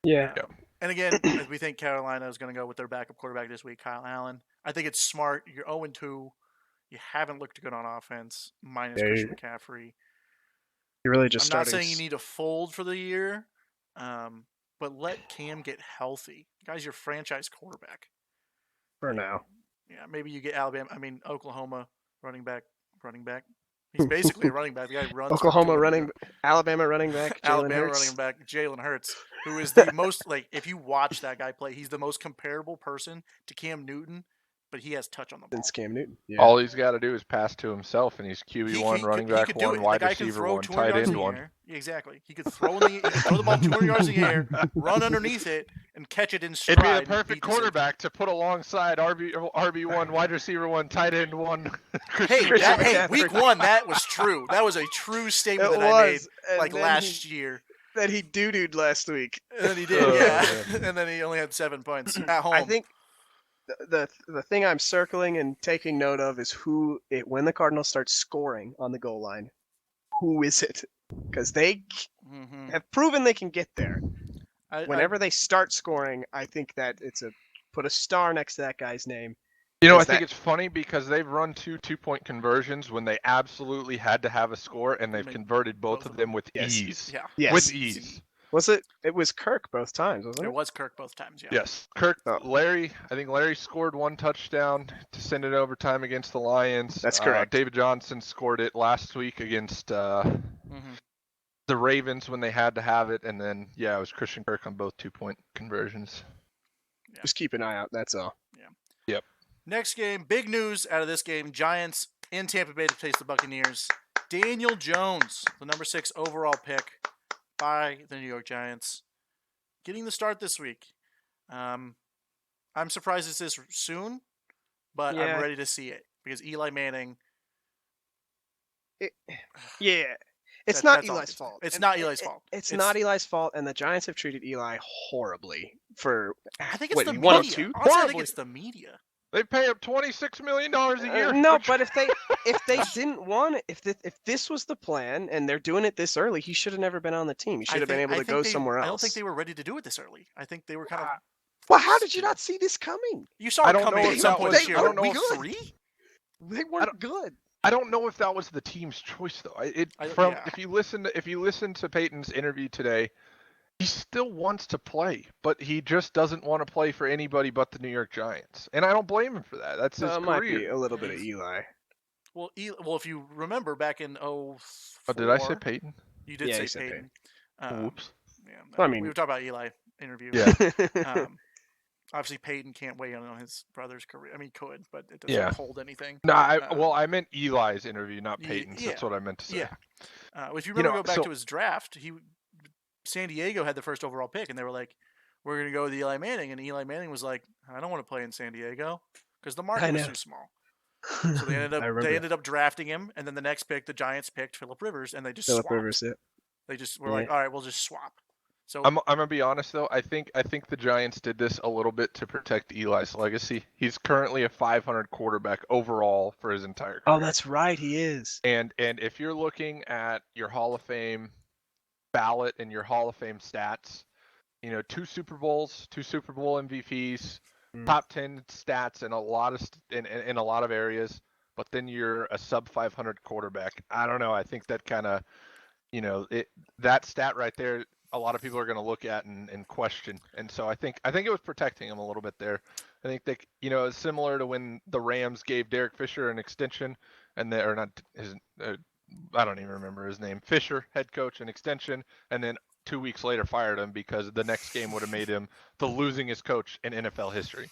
Yeah. And again, as we think Carolina is going to go with their backup quarterback this week, Kyle Allen. I think it's smart. You're 0-2. You haven't looked good on offense, minus Christian McCaffrey. You're really just I'm not starting. saying you need to fold for the year, but let Cam get healthy. The guy's your franchise quarterback. For now. Yeah, maybe you get Oklahoma running back. He's basically a running back. The guy runs. Oklahoma running, Alabama running back, Alabama running back, Jalen Hurts, who is the most if you watch that guy play, he's the most comparable person to Cam Newton, but he has touch on the ball. Since Cam Newton. Yeah. All he's got to do is pass to himself, and he's QB1, running back 1, wide receiver 1, tight end 1. Exactly. He could throw the ball 200 yards in the air, run underneath it, and catch it in stride. It'd be the perfect quarterback to put alongside RB1, wide receiver 1, tight end 1. Hey, week 1, that was true. That was a true statement I made last year. That he doo-dooed last week. And then he did, yeah. And then he only had 7 points at home. I think the thing I'm circling and taking note of is when the Cardinals start scoring on the goal line, who is it? Because they have proven they can get there. Whenever they start scoring, I think that put a star next to that guy's name. I think it's funny because they've run 2-point conversions when they absolutely had to have a score, and they've converted both of them with ease. Yeah. Yes. With ease. Was it? It was Kirk both times, wasn't it? It was Kirk both times, yeah. Yes. Kirk, Larry, I think Larry scored 1 touchdown to send it overtime against the Lions. That's correct. David Johnson scored it last week against the Ravens when they had to have it, and then, it was Christian Kirk on both 2-point conversions. Yeah. Just keep an eye out, that's all. Yeah. Yep. Next game, big news out of this game. Giants in Tampa Bay to face the Buccaneers. Daniel Jones, the number 6 overall pick by the New York Giants, getting the start this week. I'm surprised it's this soon, but I'm ready to see it because Eli Manning. It's not Eli's fault. It's not Eli's fault. It's not Eli's fault, and the Giants have treated Eli horribly for. I think it's the media. 102? Honestly, I think it's the media. They pay him $26 million a year. No, but if they didn't want it, if this was the plan and they're doing it this early, he should have never been on the team. He should have been able to go somewhere else. I don't think they were ready to do it this early. I think they were kind of. Well, how did you not see this coming? You saw it coming at some point this year. Week 3? They weren't good. I don't know if that was the team's choice though. If you listen to Peyton's interview today, he still wants to play, but he just doesn't want to play for anybody but the New York Giants. And I don't blame him for that. That's his career. Might be a little bit of Eli. Well, if you remember back in 2004... Oh, did I say Peyton? You did say Peyton. Whoops. Yeah, we were talking about Eli interview. Yeah. Obviously, Peyton can't weigh in on his brother's career. I mean, he could, but it doesn't hold anything. No, I meant Eli's interview, not Peyton's. That's what I meant to say. Yeah. If you remember, go back to his draft, San Diego had the first overall pick, and they were like, "We're going to go with Eli Manning," and Eli Manning was like, "I don't want to play in San Diego because the market was too small." So they ended up drafting him, and then the next pick, the Giants picked Phillip Rivers, and they just swapped. Rivers, yeah. They just were like, "All right, we'll just swap." So I'm gonna be honest though. I think the Giants did this a little bit to protect Eli's legacy. He's currently a 500 quarterback overall for his entire career. Oh, that's right, he is. And if you're looking at your Hall of Fame ballot and your Hall of Fame stats, 2 Super Bowls, 2 Super Bowl MVPs, top 10 stats in a lot of areas, but then you're a sub 500 quarterback. I don't know. I think that kind of, that stat right there, a lot of people are going to look at and question. And so I think it was protecting him a little bit there. I think that, it's similar to when the Rams gave Derek Fisher an extension I don't even remember his name, Fisher, head coach, an extension, and then 2 weeks later fired him because the next game would have made him the losingest coach in NFL history.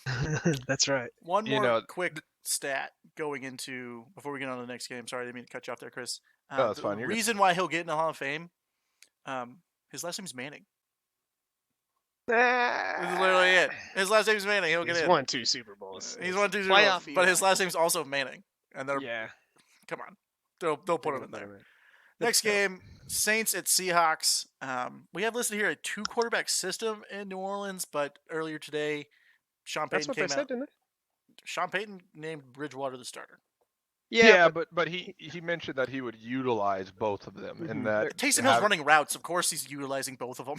That's right. One more quick stat going into, before we get on to the next game. Sorry, I didn't mean to cut you off there, Chris. No, that's fine. The reason why he'll get in the Hall of Fame, his last name's Manning. This is literally it. His last name's Manning. He'll get He's in. won 2 Super Bowls. He's won 2 Super Playoff Bowls, but his era. last name's also Manning. And they're Yeah. come on, they'll put They're him gonna in put there. him in. Next game, Saints at Seahawks. We have listed here a 2-quarterback system in New Orleans, but earlier today, Sean That's Payton what came they said, out. didn't Sean Payton named Bridgewater the starter. they? Yeah, but he mentioned that he would utilize both of them, Mhm. and that Taysom Hill's running routes. Of course, he's utilizing both of them.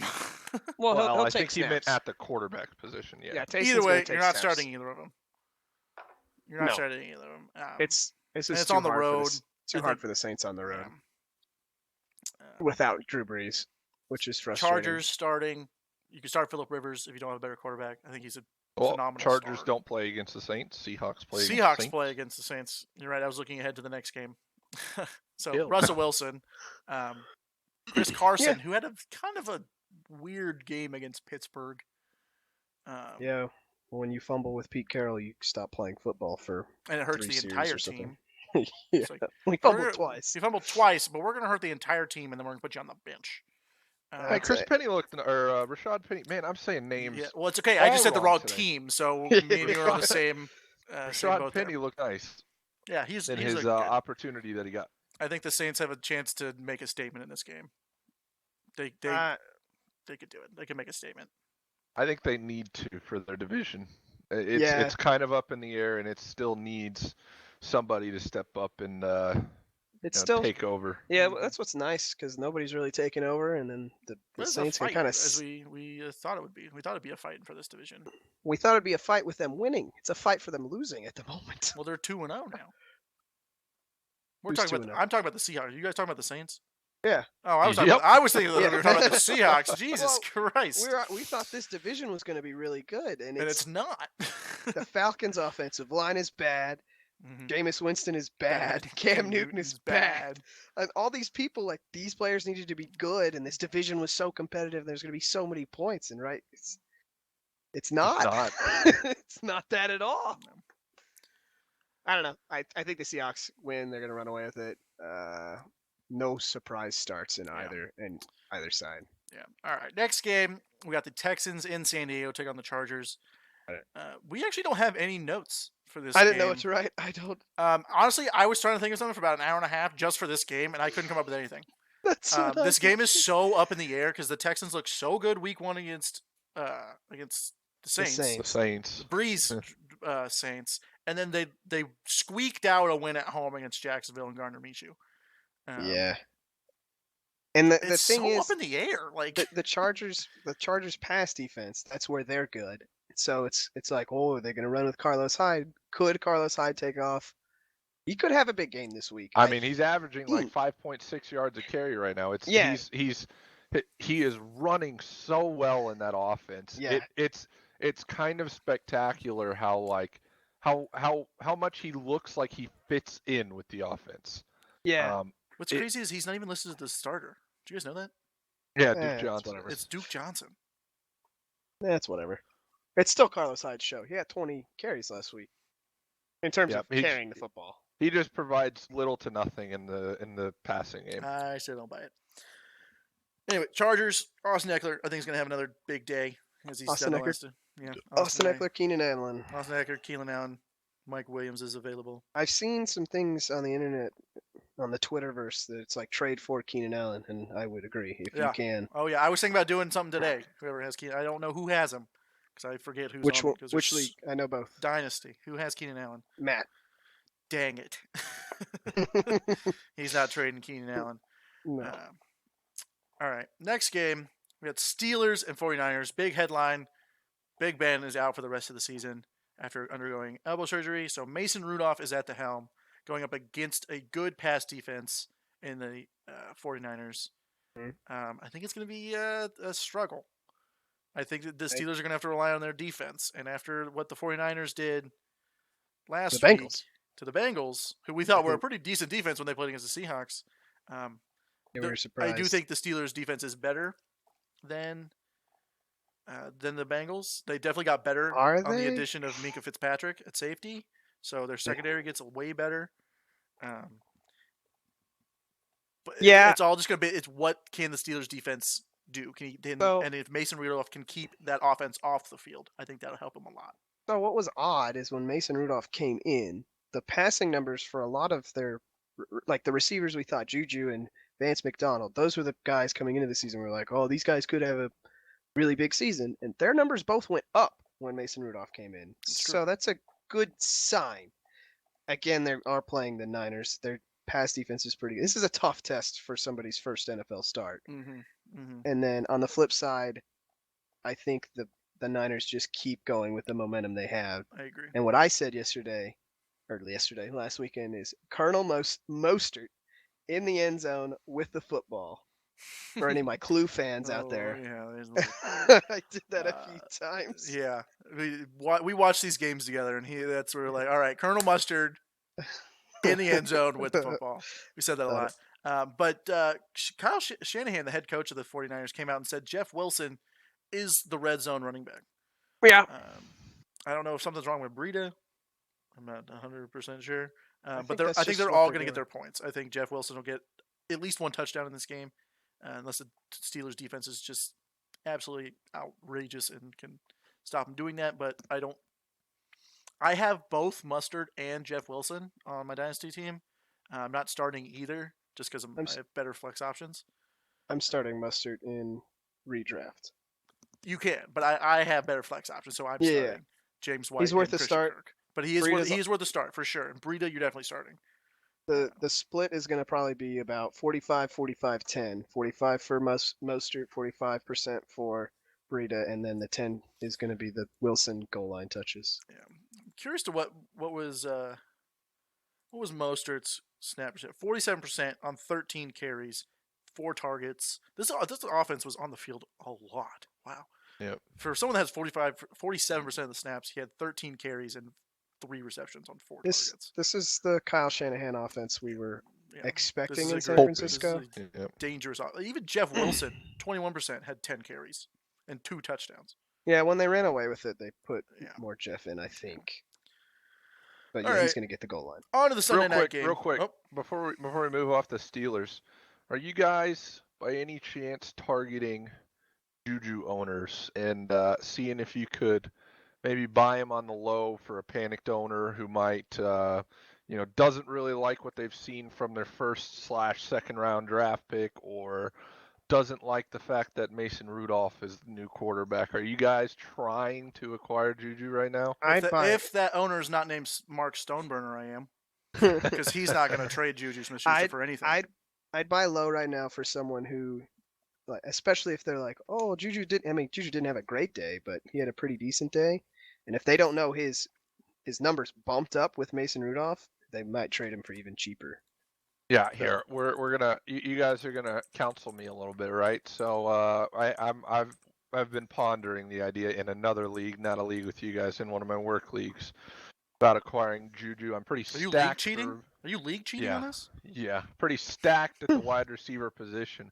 Well, he'll I take think he meant snaps. at the quarterback position. Yeah. Yeah, Taysom's Either gonna way, take you're not snaps. starting either of them. You're not No. starting either of them. It's and just it's too on the hard for road. too I hard think- for the Saints on the road yeah. without Drew Brees, which is frustrating. Chargers starting. You can start Phillip Rivers if you don't have a better quarterback. I think he's a Well, phenomenal Chargers starter. don't play against the Saints. Seahawks play. against the Seahawks Saints. play against the Saints. You're right. I was looking ahead to the next game. So Still. Russell Wilson, Chris Carson, who had a kind of a weird game against Pittsburgh. Yeah, when you fumble with Pete Carroll, you stop playing football for And it hurts 3 the series entire or something. team. Yeah, It's like, we We're fumbled gonna- twice. You fumbled twice, but we're going to hurt the entire team, and then we're going to put you on the bench. Hey, That's Chris it. Penny looked, or Rashad Penny. Man, I'm saying names. Yeah, well, it's okay. I just all said the wrong wrong today. team, so me and you are on the same Rashad boat Penny there. looked nice Yeah, he's in he's his a good. opportunity that he got. I think the Saints have a chance to make a statement in this game. They could do it. They can make a statement. I think they need to for their division. Yeah. It's kind of up in the air, and it still needs somebody to step up and It's still take over. yeah. That's what's nice because nobody's really taken over, and then the It's a Saints can fight, kind of. as we thought it would be. We thought it'd be a fight for this division. We thought it'd be a fight with them winning. It's a fight for them losing at the moment. Well, they're 2-0 now. We're Who's talking 2-0? about. I'm talking about the Seahawks. You guys talking about the Saints? Yeah. Oh, I was talking. Yep. About, I was thinking that Yeah. we were talking about the Seahawks. Jesus Christ! We thought this division was going to be really good, and And it's not. the Falcons' offensive line is bad. Mhm. Jameis Winston is bad. Cam Newton is bad. And all these people, like these players, needed to be good, and this division was so competitive. There's going to be so many points, and right, it's not. not. It's not that at all. I don't know. I think the Seahawks win. They're going to run away with it. No surprise starts in either side. Yeah. All right. Next game, we got the Texans in San Diego take on the Chargers. We actually don't have any notes for this. I didn't know game. what to write. I don't. Honestly, I was trying to think of something for about an hour and a half just for this game, and I couldn't come up with anything. That's what I This think. game is so up in the air because the Texans look so good week 1 against the Saints. The Saints. Breeze Saints, and then they squeaked out a win at home against Jacksonville and Gardner Minshew. Yeah. And the It's thing so is, up in the air. Like the Chargers pass defense, that's where they're good. So it's like, oh, are they going to run with Carlos Hyde? Could Carlos Hyde take off? He could have a big game this week. I mean, he's averaging like 5.6 yards a carry right now. He is running so well in that offense. Yeah. It's kind of spectacular how much he looks like he fits in with the offense. Yeah. what's crazy is he's not even listed as the starter. Do you guys know that? Yeah, Eh, Duke it's Johnson. whatever. It's Duke Johnson. That's whatever. It's still Carlos Hyde's show. He had 20 carries last week in terms of carrying the football. He just provides little to nothing in the passing game. I still don't buy it. Anyway, Chargers. Austin Eckler, I think, is going to have another big day as he's Austin done the Eckler? last. Yeah, Austin Eckler, Keenan Allen. Austin Eckler, Keelan Allen, Mike Williams is available. I've seen some things on the internet, on the Twitterverse, that it's like trade for Keenan Allen, and I would agree if you can. Oh yeah, I was thinking about doing something today. Whoever has Keenan, I don't know who has him because I forget who's Which on. one? Which league? I know both. Dynasty. Who has Keenan Allen? Matt. Dang it. He's not trading Keenan Allen. No. All right. Next game, we got Steelers and 49ers. Big headline. Big Ben is out for the rest of the season after undergoing elbow surgery. So Mason Rudolph is at the helm, going up against a good pass defense in the 49ers. I think it's going to be a struggle. I think that the Steelers are going to have to rely on their defense. And after what the 49ers did last week to the Bengals, who we thought were a pretty decent defense when they played against the Seahawks, you were surprised. I do think the Steelers' defense is better than the Bengals. They definitely got better on the addition of Minkah Fitzpatrick at safety, so their secondary gets way better. But yeah, it's all just gonna be. It's what can the Steelers' defense do? Can he then, So- and if Mason Rudolph can keep that offense off the field, I think that'll help him a lot. So what was odd is when Mason Rudolph came in, the passing numbers for a lot of their, like the receivers we thought, Juju and Vance McDonald, those were the guys coming into the season. We're like, oh, these guys could have a really big season, and their numbers both went up when Mason Rudolph came in. So that's a good sign. Again, they are playing the Niners. Their pass defense is pretty good. This is a tough test for somebody's first NFL start. And then on the flip side, I think the Niners just keep going with the momentum they have. I agree. And what I said last weekend, is Colonel Mostert in the end zone with the football. For any of my Clue fans out there. Yeah, I did that a few times. Yeah, we watched these games together, and that's where we're like, all right, Colonel Mustard in the end zone with the football. We said that a lot. But Kyle Shanahan, the head coach of the 49ers, came out and said Jeff Wilson is the red zone running back. Yeah. I don't know if something's wrong with Breida. I'm not 100% sure. But that's I think just they're what all they're going to get doing. their points. I think Jeff Wilson will get at least one touchdown in this game, unless the Steelers' defense is just absolutely outrageous and can stop him doing that. But I have both Mustard and Jeff Wilson on my dynasty team. I'm not starting either just because I have better flex options. I'm starting Mustard in redraft. You can, but I have better flex options, so I'm starting James White. He's worth and a Christian start. Kirk. But he is worth a start for sure. And Breida, you're definitely starting. The split is going to probably be about 45, 45, 10. 45 for Mostert, 45% for Breida, and then the 10 is going to be the Wilson goal line touches. Yeah, I'm curious to what was Mostert's snap percent? 47% on 13 carries, 4 targets. This offense was on the field a lot. Wow. Yep. For someone that has 47% of the snaps, he had 13 carries and 3 receptions on 4 targets. This is the Kyle Shanahan offense we were expecting in San great, Francisco. Dangerous. Even Jeff Wilson, 21%, had 10 carries and 2 touchdowns. Yeah, when they ran away with it, they put more Jeff in, I think. But yeah, he's going to get the goal line. On to the Sunday night game. Real quick, before we move off the Steelers, are you guys by any chance targeting Juju owners and seeing if you could maybe buy him on the low for a panicked owner who might, doesn't really like what they've seen from their first/second round draft pick, or doesn't like the fact that Mason Rudolph is the new quarterback? Are you guys trying to acquire Juju right now? If that owner is not named Mark Stoneburner, I am, because he's not going to trade Juju Smith-Schuster for anything. I'd buy low right now for someone who, like, especially if they're like, oh, Juju didn't have a great day, but he had a pretty decent day. And if they don't know his numbers bumped up with Mason Rudolph, they might trade him for even cheaper. Yeah, here we're gonna. You guys are gonna counsel me a little bit, right? So I've been pondering the idea in another league, not a league with you guys, in one of my work leagues, about acquiring Juju. I'm pretty stacked. Are you league cheating? Are you league cheating on this? Yeah, pretty stacked at the wide receiver position.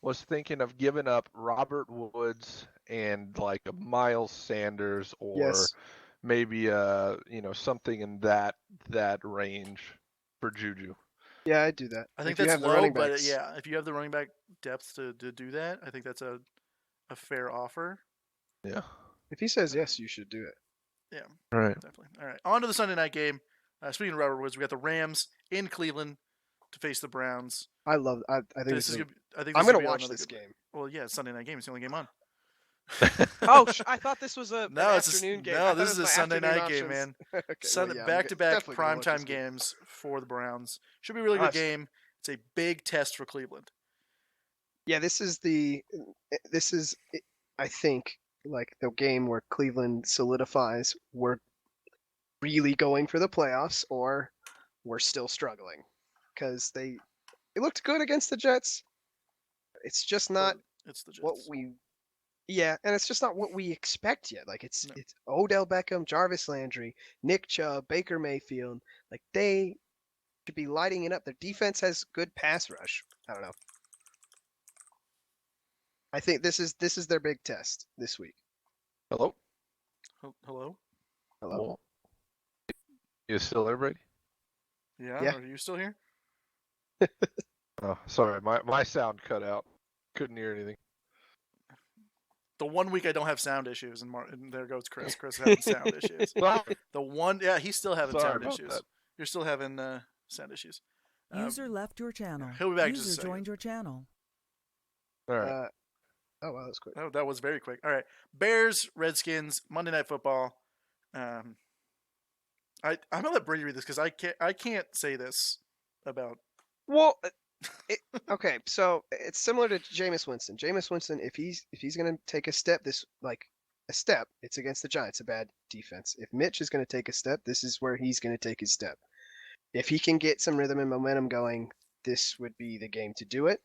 Was thinking of giving up Robert Woods and like a Miles Sanders, or maybe something in that range for Juju. Yeah, I'd do that. I think that's low, but if you have the running back depth to do that, I think that's a fair offer. Yeah. If he says yes, you should do it. Yeah. Right. Definitely. All right. On to the Sunday night game. Speaking of Robert Woods, we got the Rams in Cleveland to face the Browns. I think this is good. I'm going to watch this game. Well, yeah, it's Sunday night game. It's the only game on. I thought this was an afternoon game. No, this is a Sunday night game, man. Okay, back-to-back primetime games for the Browns. Should be a really good game. It's a big test for Cleveland. Yeah, this is I think, like, the game where Cleveland solidifies we're really going for the playoffs or we're still struggling, because they looked good against the Jets. It's just not what we. Yeah, and it's just not what we expect yet. Like, it's Odell Beckham, Jarvis Landry, Nick Chubb, Baker Mayfield. Like, they should be lighting it up. Their defense has good pass rush. I don't know. I think this is their big test this week. Hello? Hello? Hello? You still there, Brady? Yeah. Are you still here? Oh, sorry. My sound cut out. Couldn't hear anything. The 1 week I don't have sound issues, and there goes Chris. Chris is having sound issues. He's still having sound issues. That. You're still having sound issues. User left your channel. He'll be back User just a second. joined your channel. All right. Oh wow, that was quick. Oh, that was very quick. All right, Bears, Redskins, Monday Night Football. I'm gonna let Brady read this because I can't say this about. Well, okay, so it's similar to Jameis Winston. Jameis Winston, if he's gonna take a step, it's against the Giants, a bad defense. If Mitch is gonna take a step, this is where he's gonna take his step. If he can get some rhythm and momentum going, this would be the game to do it.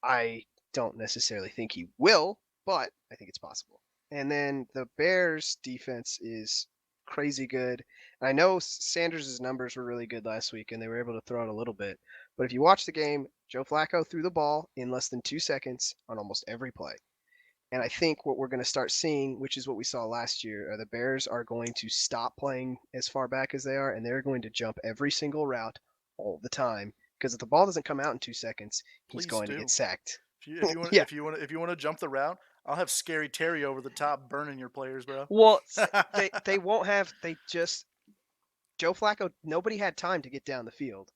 I don't necessarily think he will, but I think it's possible. And then the Bears defense is crazy good. And I know Sanders' numbers were really good last week, and they were able to throw it a little bit. But if you watch the game, Joe Flacco threw the ball in less than 2 seconds on almost every play. And I think what we're going to start seeing, which is what we saw last year, are the Bears are going to stop playing as far back as they are, and they're going to jump every single route all the time. Because if the ball doesn't come out in 2 seconds, he's going to get sacked. If you want to jump the route, I'll have Scary Terry over the top burning your players, bro. Well, they won't have. Joe Flacco. Nobody had time to get down the field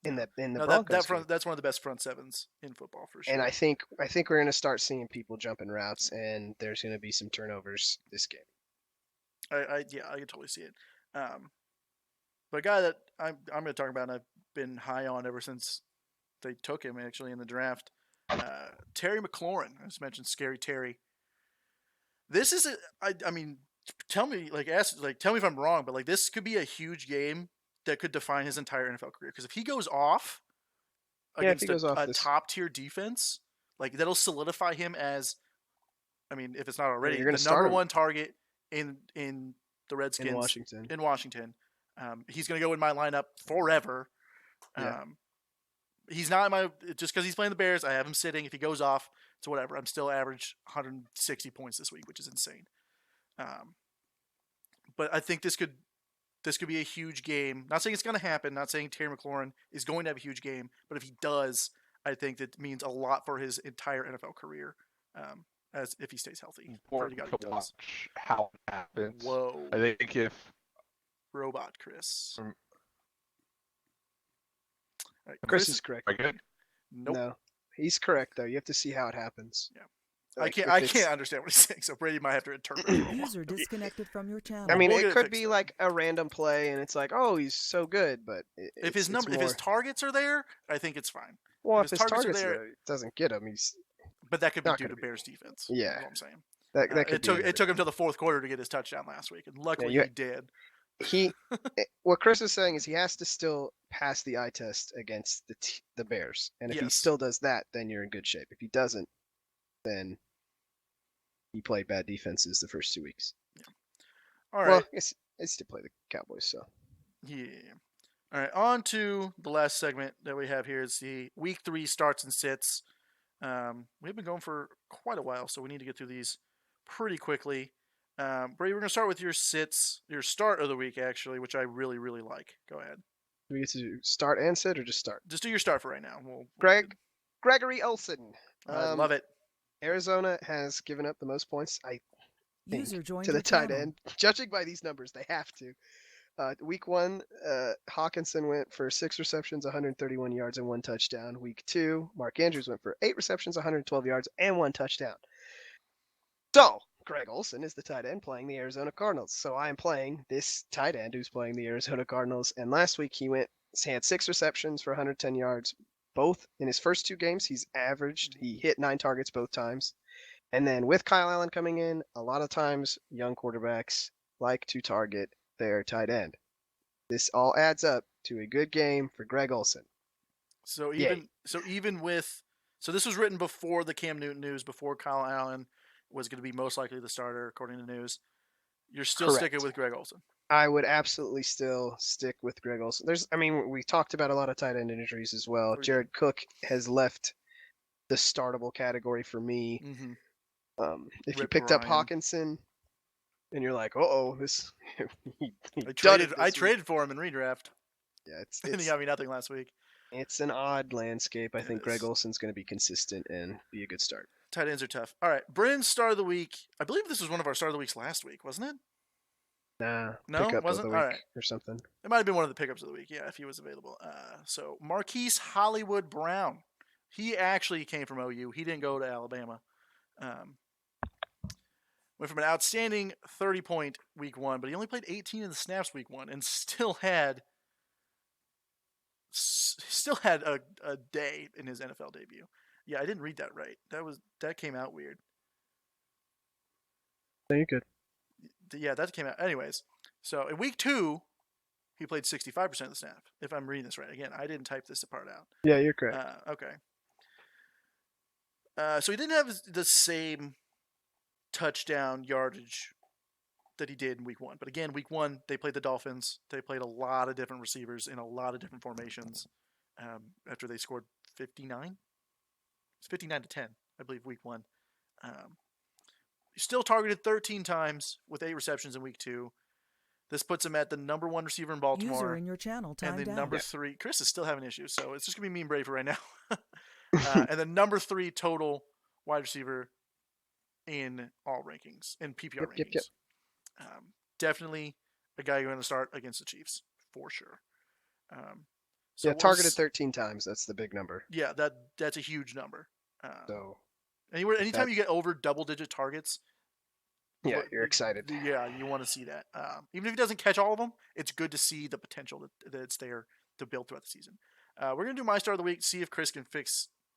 in the Broncos. That's one of the best front sevens in football for sure. And I think we're going to start seeing people jumping routes, and there's going to be some turnovers this game. I can totally see it. But a guy that I'm going to talk about, and I've been high on ever since they took him actually in the draft. Terry McLaurin. I just mentioned Scary Terry. This is tell me if I'm wrong, but this could be a huge game that could define his entire NFL career. Because if he goes off against a top tier defense, that'll solidify him as, if it's not already, the number one target in the Redskins in Washington. He's going to go in my lineup forever. Yeah. He's not just because he's playing the Bears. I have him sitting. If he goes off, it's whatever. I'm still average 160 points this week, which is insane. But I think this could be a huge game. Not saying it's going to happen. Not saying Terry McLaurin is going to have a huge game. But if he does, I think that means a lot for his entire NFL career. As if he stays healthy. Important to watch how it happens. Whoa! I think if robot Chris. Right, Chris is correct. Nope. No, he's correct though. You have to see how it happens. Yeah. I can't understand what he's saying, so Brady might have to interpret it. User disconnected from your channel. It could be a random play, and it's oh, he's so good, but if his targets are there, I think it's fine. Well, if his targets are there, it doesn't get him. But that could be due to Bears defense. Yeah, that's what I'm saying. It took him to the fourth quarter to get his touchdown last week, and luckily he did. What Chris is saying is he has to still pass the eye test against the Bears, and if he still does that, then you're in good shape. If he doesn't, then he played bad defenses the first 2 weeks. Yeah. All right. Well, I guess to play the Cowboys, so. Yeah. All right. On to the last segment that we have here is the Week 3 starts and sits. We've been going for quite a while, so we need to get through these pretty quickly. Brady, we're going to start with your sits, your start of the week, actually, which I really, really like. Go ahead. Do we get to do start and sit or just start? Just do your start for right now. Gregory Olsen. I love it. Arizona has given up the most points, I think, to the tight end. Judging by these numbers, they have to. Week 1, Hawkinson went for 6 receptions, 131 yards, and 1 touchdown. Week 2, Mark Andrews went for 8 receptions, 112 yards, and 1 touchdown. So, Greg Olsen is the tight end playing the Arizona Cardinals. So I am playing this tight end who's playing the Arizona Cardinals. And last week he had 6 receptions for 110 yards. Both in his first 2 games, he hit 9 targets both times. And then with Kyle Allen coming in, a lot of times young quarterbacks like to target their tight end. This all adds up to a good game for Greg Olsen. So this was written before the Cam Newton news, before Kyle Allen was going to be most likely the starter, according to news. You're still sticking with Greg Olsen. I would absolutely still stick with Greg Olsen. We talked about a lot of tight end injuries as well. Jared Cook has left the startable category for me. Mm-hmm. If you picked up Hawkinson and you're like, this. I traded for him in redraft. Yeah, and he got me nothing last week. It's an odd landscape. I think Greg Olsen's going to be consistent and be a good start. Tight ends are tough. All right, Brennan's start of the week. I believe this was one of our start of the weeks last week, wasn't it? Nah, No, pickup of wasn't? the All week right. or something. It might have been one of the pickups of the week, yeah, if he was available. So Marquise Hollywood Brown. He actually came from OU. He didn't go to Alabama. Went from an outstanding 30-point week 1, but he only played 18 of the snaps week 1 and still had a day in his NFL debut. Yeah, I didn't read that right. That came out weird. No, you're good. Yeah, that came out. Anyways, so in week 2, he played 65% of the snap. If I'm reading this right, again, I didn't type this part out. Yeah, you're correct. Okay. So he didn't have the same touchdown yardage that he did in week 1. But again, week 1, they played the Dolphins. They played a lot of different receivers in a lot of different formations. After they scored 59, it's 59-10, I believe, week 1. He still targeted 13 times with 8 receptions in week 2. This puts him at the number 1 receiver in Baltimore. User in your channel and the timed out. number 3. Chris is still having issues, so it's just gonna be me and Brady for right now. And the number 3 total wide receiver in all rankings, in PPR rankings. Yep. Definitely a guy you're going to start against the Chiefs for sure. Yeah, targeted 13 times. That's the big number. Yeah, that's a huge number. So anytime you get over double-digit targets, yeah, you're excited. Yeah, you want to see that. Even if he doesn't catch all of them, it's good to see the potential that it's there to build throughout the season. We're going to do my start of the week, see if Chris can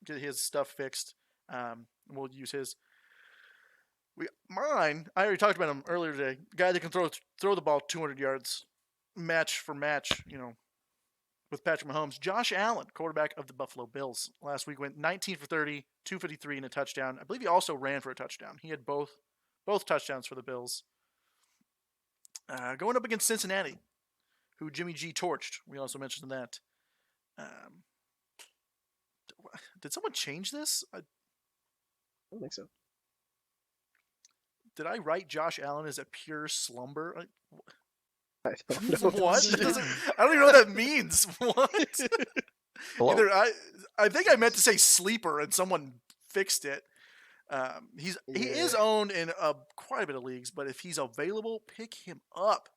get his stuff fixed. We'll use his. Mine, I already talked about him earlier today. Guy that can throw the ball 200 yards, match for match, with Patrick Mahomes. Josh Allen, quarterback of the Buffalo Bills, last week went 19 for 30, 253 and a touchdown. I believe he also ran for a touchdown. He had both touchdowns for the Bills. Going up against Cincinnati, who Jimmy G torched. We also mentioned that. Did someone change this? I don't think so. Did I write Josh Allen as a pure slumber? I don't know. What? I don't even know what that means. What? Either I think I meant to say sleeper, and someone fixed it. He is owned in quite a bit of leagues, but if he's available, pick him up.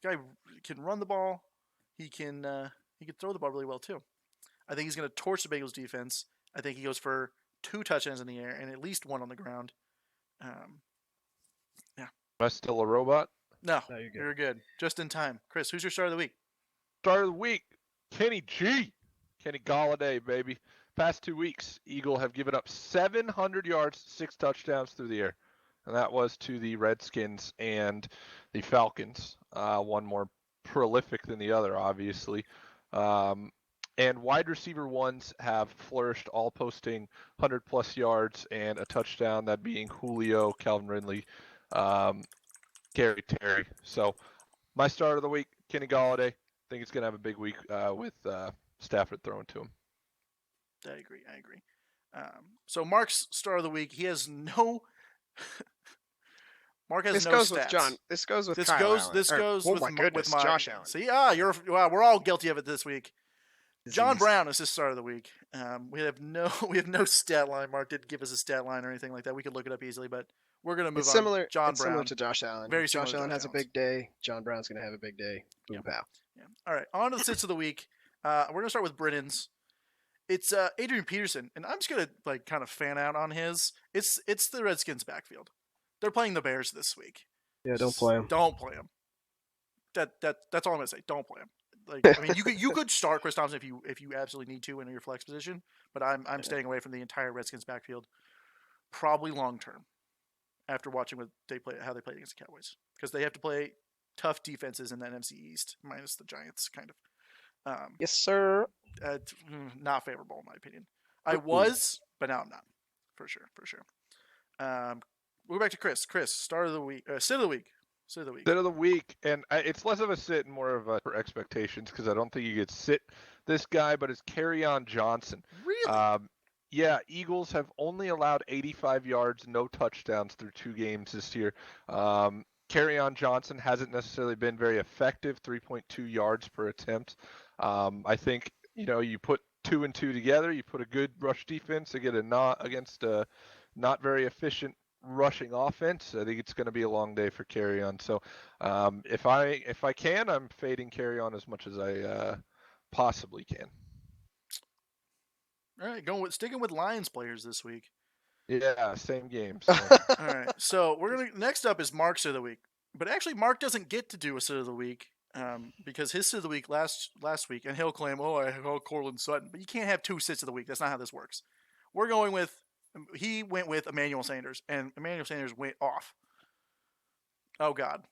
Guy can run the ball. He can throw the ball really well too. I think he's going to torch the Bengals defense. I think he goes for 2 touchdowns in the air and at least 1 on the ground. Yeah. Am I still a robot? No, No, you're good. you're good. Just in time. Chris, who's your start of the week? Start of the week, Kenny Galladay, baby. Past 2 weeks, Eagle have given up 700 yards, 6 touchdowns through the air. And that was to the Redskins and the Falcons. One more prolific than the other, obviously. And wide receiver ones have flourished, all posting 100-plus yards and a touchdown, that being Julio, Calvin Ridley, Gary Terry. So my start of the week, Kenny Galladay. I think he's going to have a big week with Stafford throwing to him. I agree. So Mark's start of the week, he has no. Mark has This no goes stats. with John. This goes with This Kyle goes. Allen. This Or, goes oh with my goodness, with my Josh Allen. See, we're all guilty of it this week. John Disease. Brown is his start of the week. We have no stat line. Mark didn't give us a stat line or anything like that. We could look it up easily, but we're gonna move It's on. similar. John it's Brown. similar to Josh Allen. Very If similar Josh to Allen Josh has a Allen's. big day. John Brown's gonna have a big day. Boom pow. Yeah. All right, on to the sits of the week. We're gonna start with Brennan's. It's Adrian Peterson, and I'm just gonna kind of fan out on his. It's the Redskins backfield. They're playing the Bears this week. Yeah, don't play him. Don't play him. That's all I'm gonna say. Don't play him. I mean, you could start Chris Thompson if you absolutely need to in your flex position, but I'm staying away from the entire Redskins backfield, probably long term. After watching how they play against the Cowboys, because they have to play tough defenses in that NFC East, minus the Giants, kind of. Yes, sir. Not favorable in my opinion. I was, but now I'm not, for sure. We'll go back to Chris. Chris, start of the week, sit of the week. Sit of the week, and it's less of a sit and more of a for expectations, because I don't think you could sit this guy, but it's Kerryon Johnson. Really? Yeah, Eagles have only allowed 85 yards, no touchdowns through 2 games this year. Kerryon Johnson hasn't necessarily been very effective, 3.2 yards per attempt. I think, you put 2 and 2 together, you put a good rush defense against a not very efficient rushing offense. I think it's going to be a long day for Carrion. So if I can, I'm fading Carrion as much as I possibly can. All right, sticking with Lions players this week. Yeah, same game. So. All right, so next up is Mark's of the week, but actually Mark doesn't get to do a sit of the week because his sit of the week last week, and he'll claim, oh, I called Cortland Sutton, but you can't have 2 sits of the week. That's not how this works. He went with Emmanuel Sanders, and Emmanuel Sanders went off. Oh God,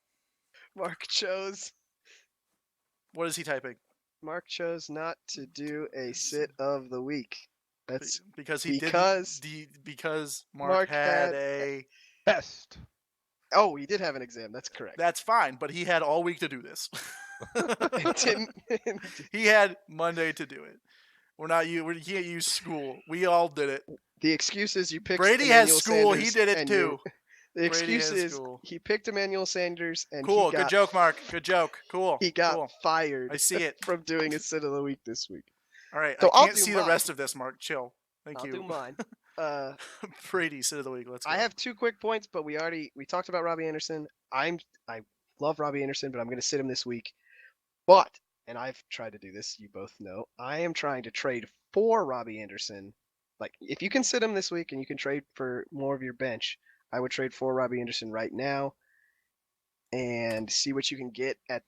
Mark chose what is he typing? not to do a sit of the week. That's because Mark had had a test. Oh, he did have an exam. That's correct. That's fine, but he had all week to do this. And didn't. He had Monday to do it. We can't use school. We all did it. The excuse is you picked Brady Emmanuel has school. Sanders He did it and too. The excuse Brady has is school. he picked Emmanuel Sanders and Cool. he got, Good joke, Mark. Good joke. Cool. he got cool. fired I see it. from doing a sit of the week this week. All right. So I I'll can't do see mine. the rest of this, Mark. Chill. Thank I'll you. do mine. Brady, sit of the week. Let's go. I have 2 quick points, but we talked about Robbie Anderson. I love Robbie Anderson, but I'm going to sit him this week. But, and I've tried to do this, you both know, I am trying to trade for Robbie Anderson. Like, if you can sit him this week and you can trade for more of your bench, I would trade for Robbie Anderson right now and see what you can get at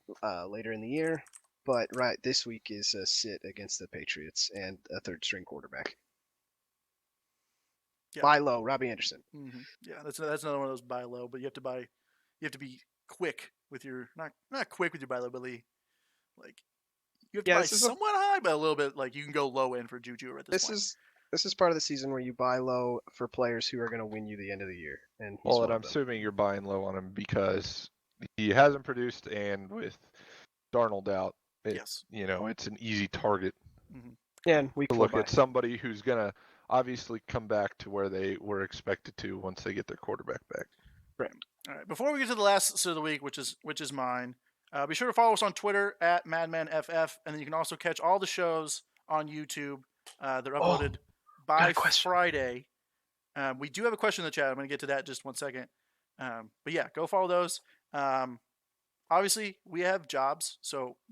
later in the year. But this week is a sit against the Patriots and a 3rd-string quarterback. Yeah. Buy low, Robbie Anderson. Mm-hmm. Yeah, that's another one of those buy low, but you have to be quick with your not quick with your buy low, but you have to buy somewhat high, but a little bit you can go low end for Juju at this point. This is part of the season where you buy low for players who are going to win you the end of the year, and I'm assuming you're buying low on him because he hasn't produced, and with Darnold out, it's an easy target. Mm-hmm. Yeah, and we look at somebody who's going to obviously come back to where they were expected to once they get their quarterback back. Right. All right. Before we get to the last sit of the week, which is mine, be sure to follow us on Twitter at MadmenFF, and then you can also catch all the shows on YouTube. They're uploaded by Friday. We do have a question in the chat. I'm going to get to that in just 1 second. But yeah, go follow those. Obviously, we have jobs,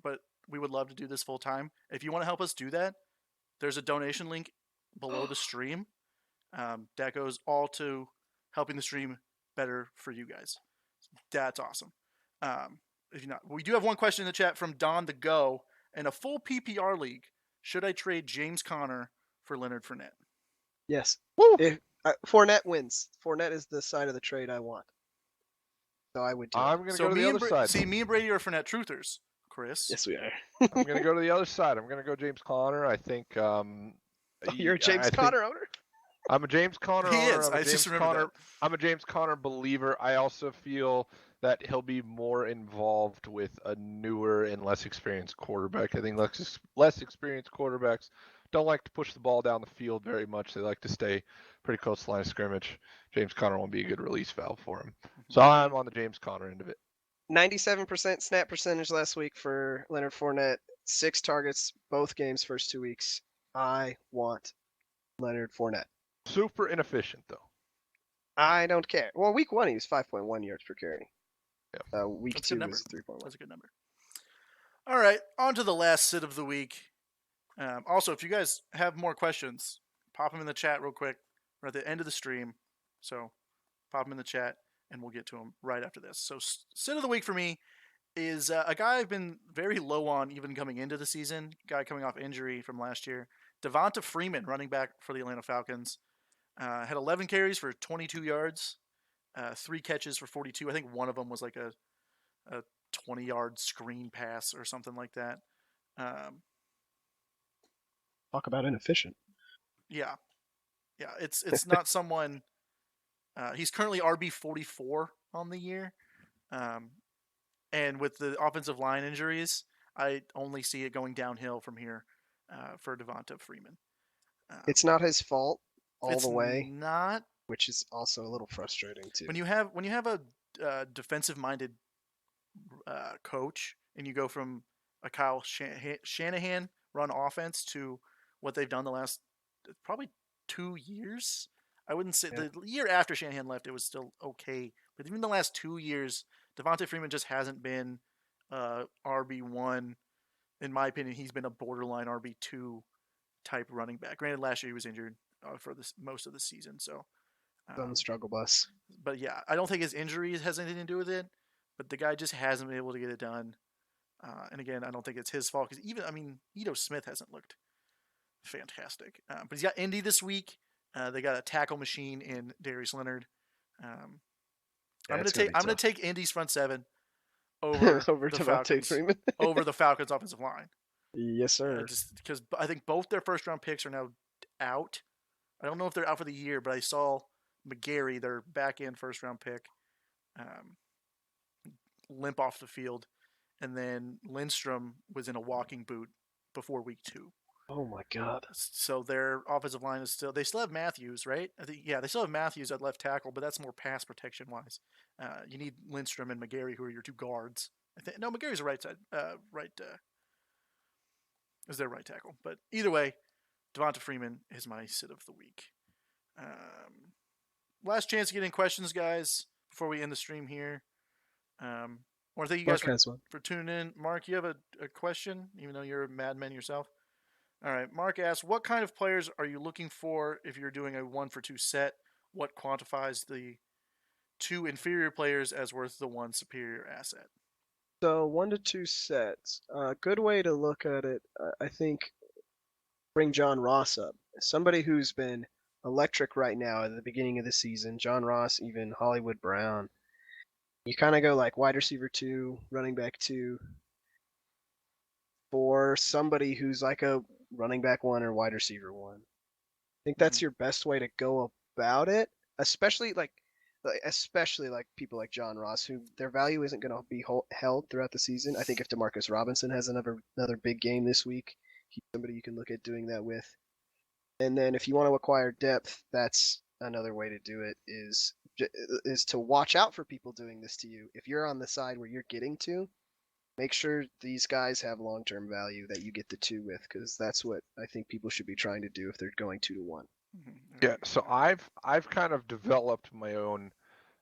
but we would love to do this full time. If you want to help us do that, there's a donation link below the stream that goes all to helping the stream better for you guys. That's awesome. If you're not, we do have one question in the chat from Don the Go. In a full PPR league, should I trade James Conner for Leonard Fournette? Yes. Woo! If Fournette wins, Fournette is the side of the trade I want. So I would do I'm going to go to the other side. See, me and Brady are Fournette truthers, Chris. Yes, we are. I'm going to go to the other side. I'm going to go James Conner. I think. You're a James Conner owner? I'm a James Conner owner. He is. I just remember that. I'm a James Conner believer. I also feel that he'll be more involved with a newer and less experienced quarterback. I think less experienced quarterbacks don't like to push the ball down the field very much. They like to stay pretty close to the line of scrimmage. James Conner won't be a good release valve for him. So I'm on the James Conner end of it. 97% snap percentage last week for Leonard Fournette. 6 targets, both games, first 2 weeks. I want Leonard Fournette. Super inefficient, though. I don't care. Well, week 1, he was 5.1 yards per carry. Yeah. Week 2 was 3.1. That's a good number. All right, on to the last sit of the week. Also, if you guys have more questions, pop them in the chat real quick. We're at the end of the stream, so pop them in the chat, and we'll get to them right after this. So, sit of the week for me is a guy I've been very low on even coming into the season, guy coming off injury from last year. Devonta Freeman, running back for the Atlanta Falcons, had 11 carries for 22 yards, 3 catches for 42. I think one of them was like a 20-yard screen pass or something like that. Talk about inefficient. Yeah. It's not someone. He's currently RB 44 on the year, and with the offensive line injuries, I only see it going downhill from here for Devonta Freeman. It's not his fault all the way. Not, which is also a little frustrating too. When you have a defensive-minded coach, and you go from a Kyle Shanahan run offense to what they've done the last probably 2 years, I wouldn't say Yeah. the year after Shanahan left, it was still okay. But even the last 2 years, Devonta Freeman just hasn't been RB1. In my opinion, he's been a borderline RB2 type running back. Granted, last year he was injured for most of the season. So, On the struggle bus. but yeah, I don't think his injuries has anything to do with it. But the guy just hasn't been able to get it done. And again, I don't think it's his fault because Ito Smith hasn't looked fantastic. But he's got Indy this week. They got a tackle machine in Darius Leonard. I'm gonna take Indy's front seven over over the Devontae Falcons Freeman. over the Falcons offensive line. Yes, sir. Just because I think both their first round picks are now out. I don't know if they're out for the year, but I saw McGarry, their back end first round pick, limp off the field, and then Lindstrom was in a walking boot before week 2. Oh my God. So their offensive line is they still have Matthews, right? They still have Matthews at left tackle, but that's more pass protection wise. You need Lindstrom and McGarry, who are your two guards. McGarry's a right side, is their right tackle. But either way, Devonta Freeman is my sit of the week. Last chance to get in questions, guys, before we end the stream here. I want to thank you guys for tuning in. Mark, you have a question, even though you're a Madmen yourself. All right, Mark asks, what kind of players are you looking for if you're doing a 1-for-2 set? What quantifies the 2 inferior players as worth the 1 superior asset? So 1 to 2 sets. A good way to look at it, I think, bring John Ross up. Somebody who's been electric right now at the beginning of the season. John Ross, even Hollywood Brown. You kind of go like wide receiver 2, running back 2, for somebody who's like a running back 1 or wide receiver 1. I think that's your best way to go about it, especially like people like John Ross, who their value isn't going to be held throughout the season. I think if Demarcus Robinson has another big game this week, he's somebody you can look at doing that with. And then if you want to acquire depth, that's another way to do it is to watch out for people doing this to you. If you're on the side where you're getting to, make sure these guys have long-term value that you get the 2 with, because that's what I think people should be trying to do if they're going 2 to 1. Yeah, so I've kind of developed my own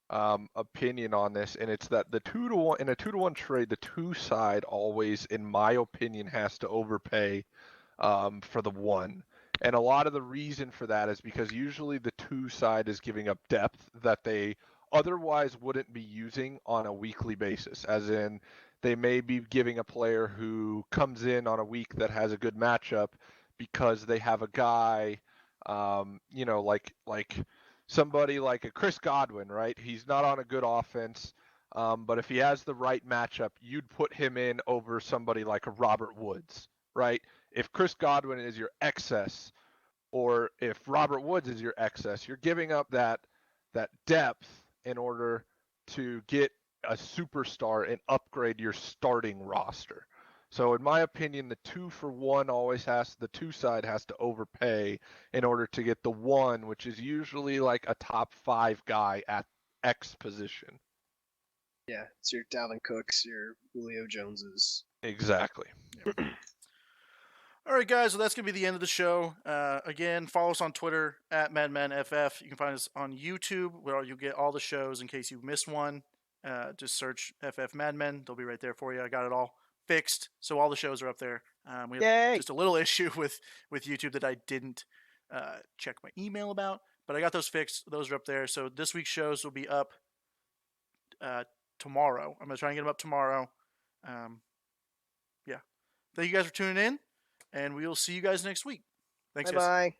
opinion on this, and it's that the 2 to 1 in a 2 to 1 trade, the 2 side always, in my opinion, has to overpay for the 1. And a lot of the reason for that is because usually the 2 side is giving up depth that they otherwise wouldn't be using on a weekly basis, as in they may be giving a player who comes in on a week that has a good matchup because they have a guy, like somebody like a Chris Godwin, right? He's not on a good offense, but if he has the right matchup, you'd put him in over somebody like a Robert Woods, right? If Chris Godwin is your excess, or if Robert Woods is your excess, you're giving up that depth in order to get a superstar and upgrade your starting roster. So in my opinion, the 2 for 1 the 2 side has to overpay in order to get the 1, which is usually like a top 5 guy at X position. Yeah, it's your Dalvin Cooks, your Julio Joneses. Exactly. Yep. All right, guys, so that's going to be the end of the show. Again, follow us on Twitter at MadmenFF. You can find us on YouTube, where you'll get all the shows in case you missed one. Just search FFMadmen. They'll be right there for you. I got it all fixed, so all the shows are up there. We have just a little issue with YouTube that I didn't check my email about, but I got those fixed. Those are up there. So this week's shows will be up tomorrow. I'm going to try and get them up tomorrow. Yeah. Thank you guys for tuning in, and we will see you guys next week. Thanks, guys. Bye-bye.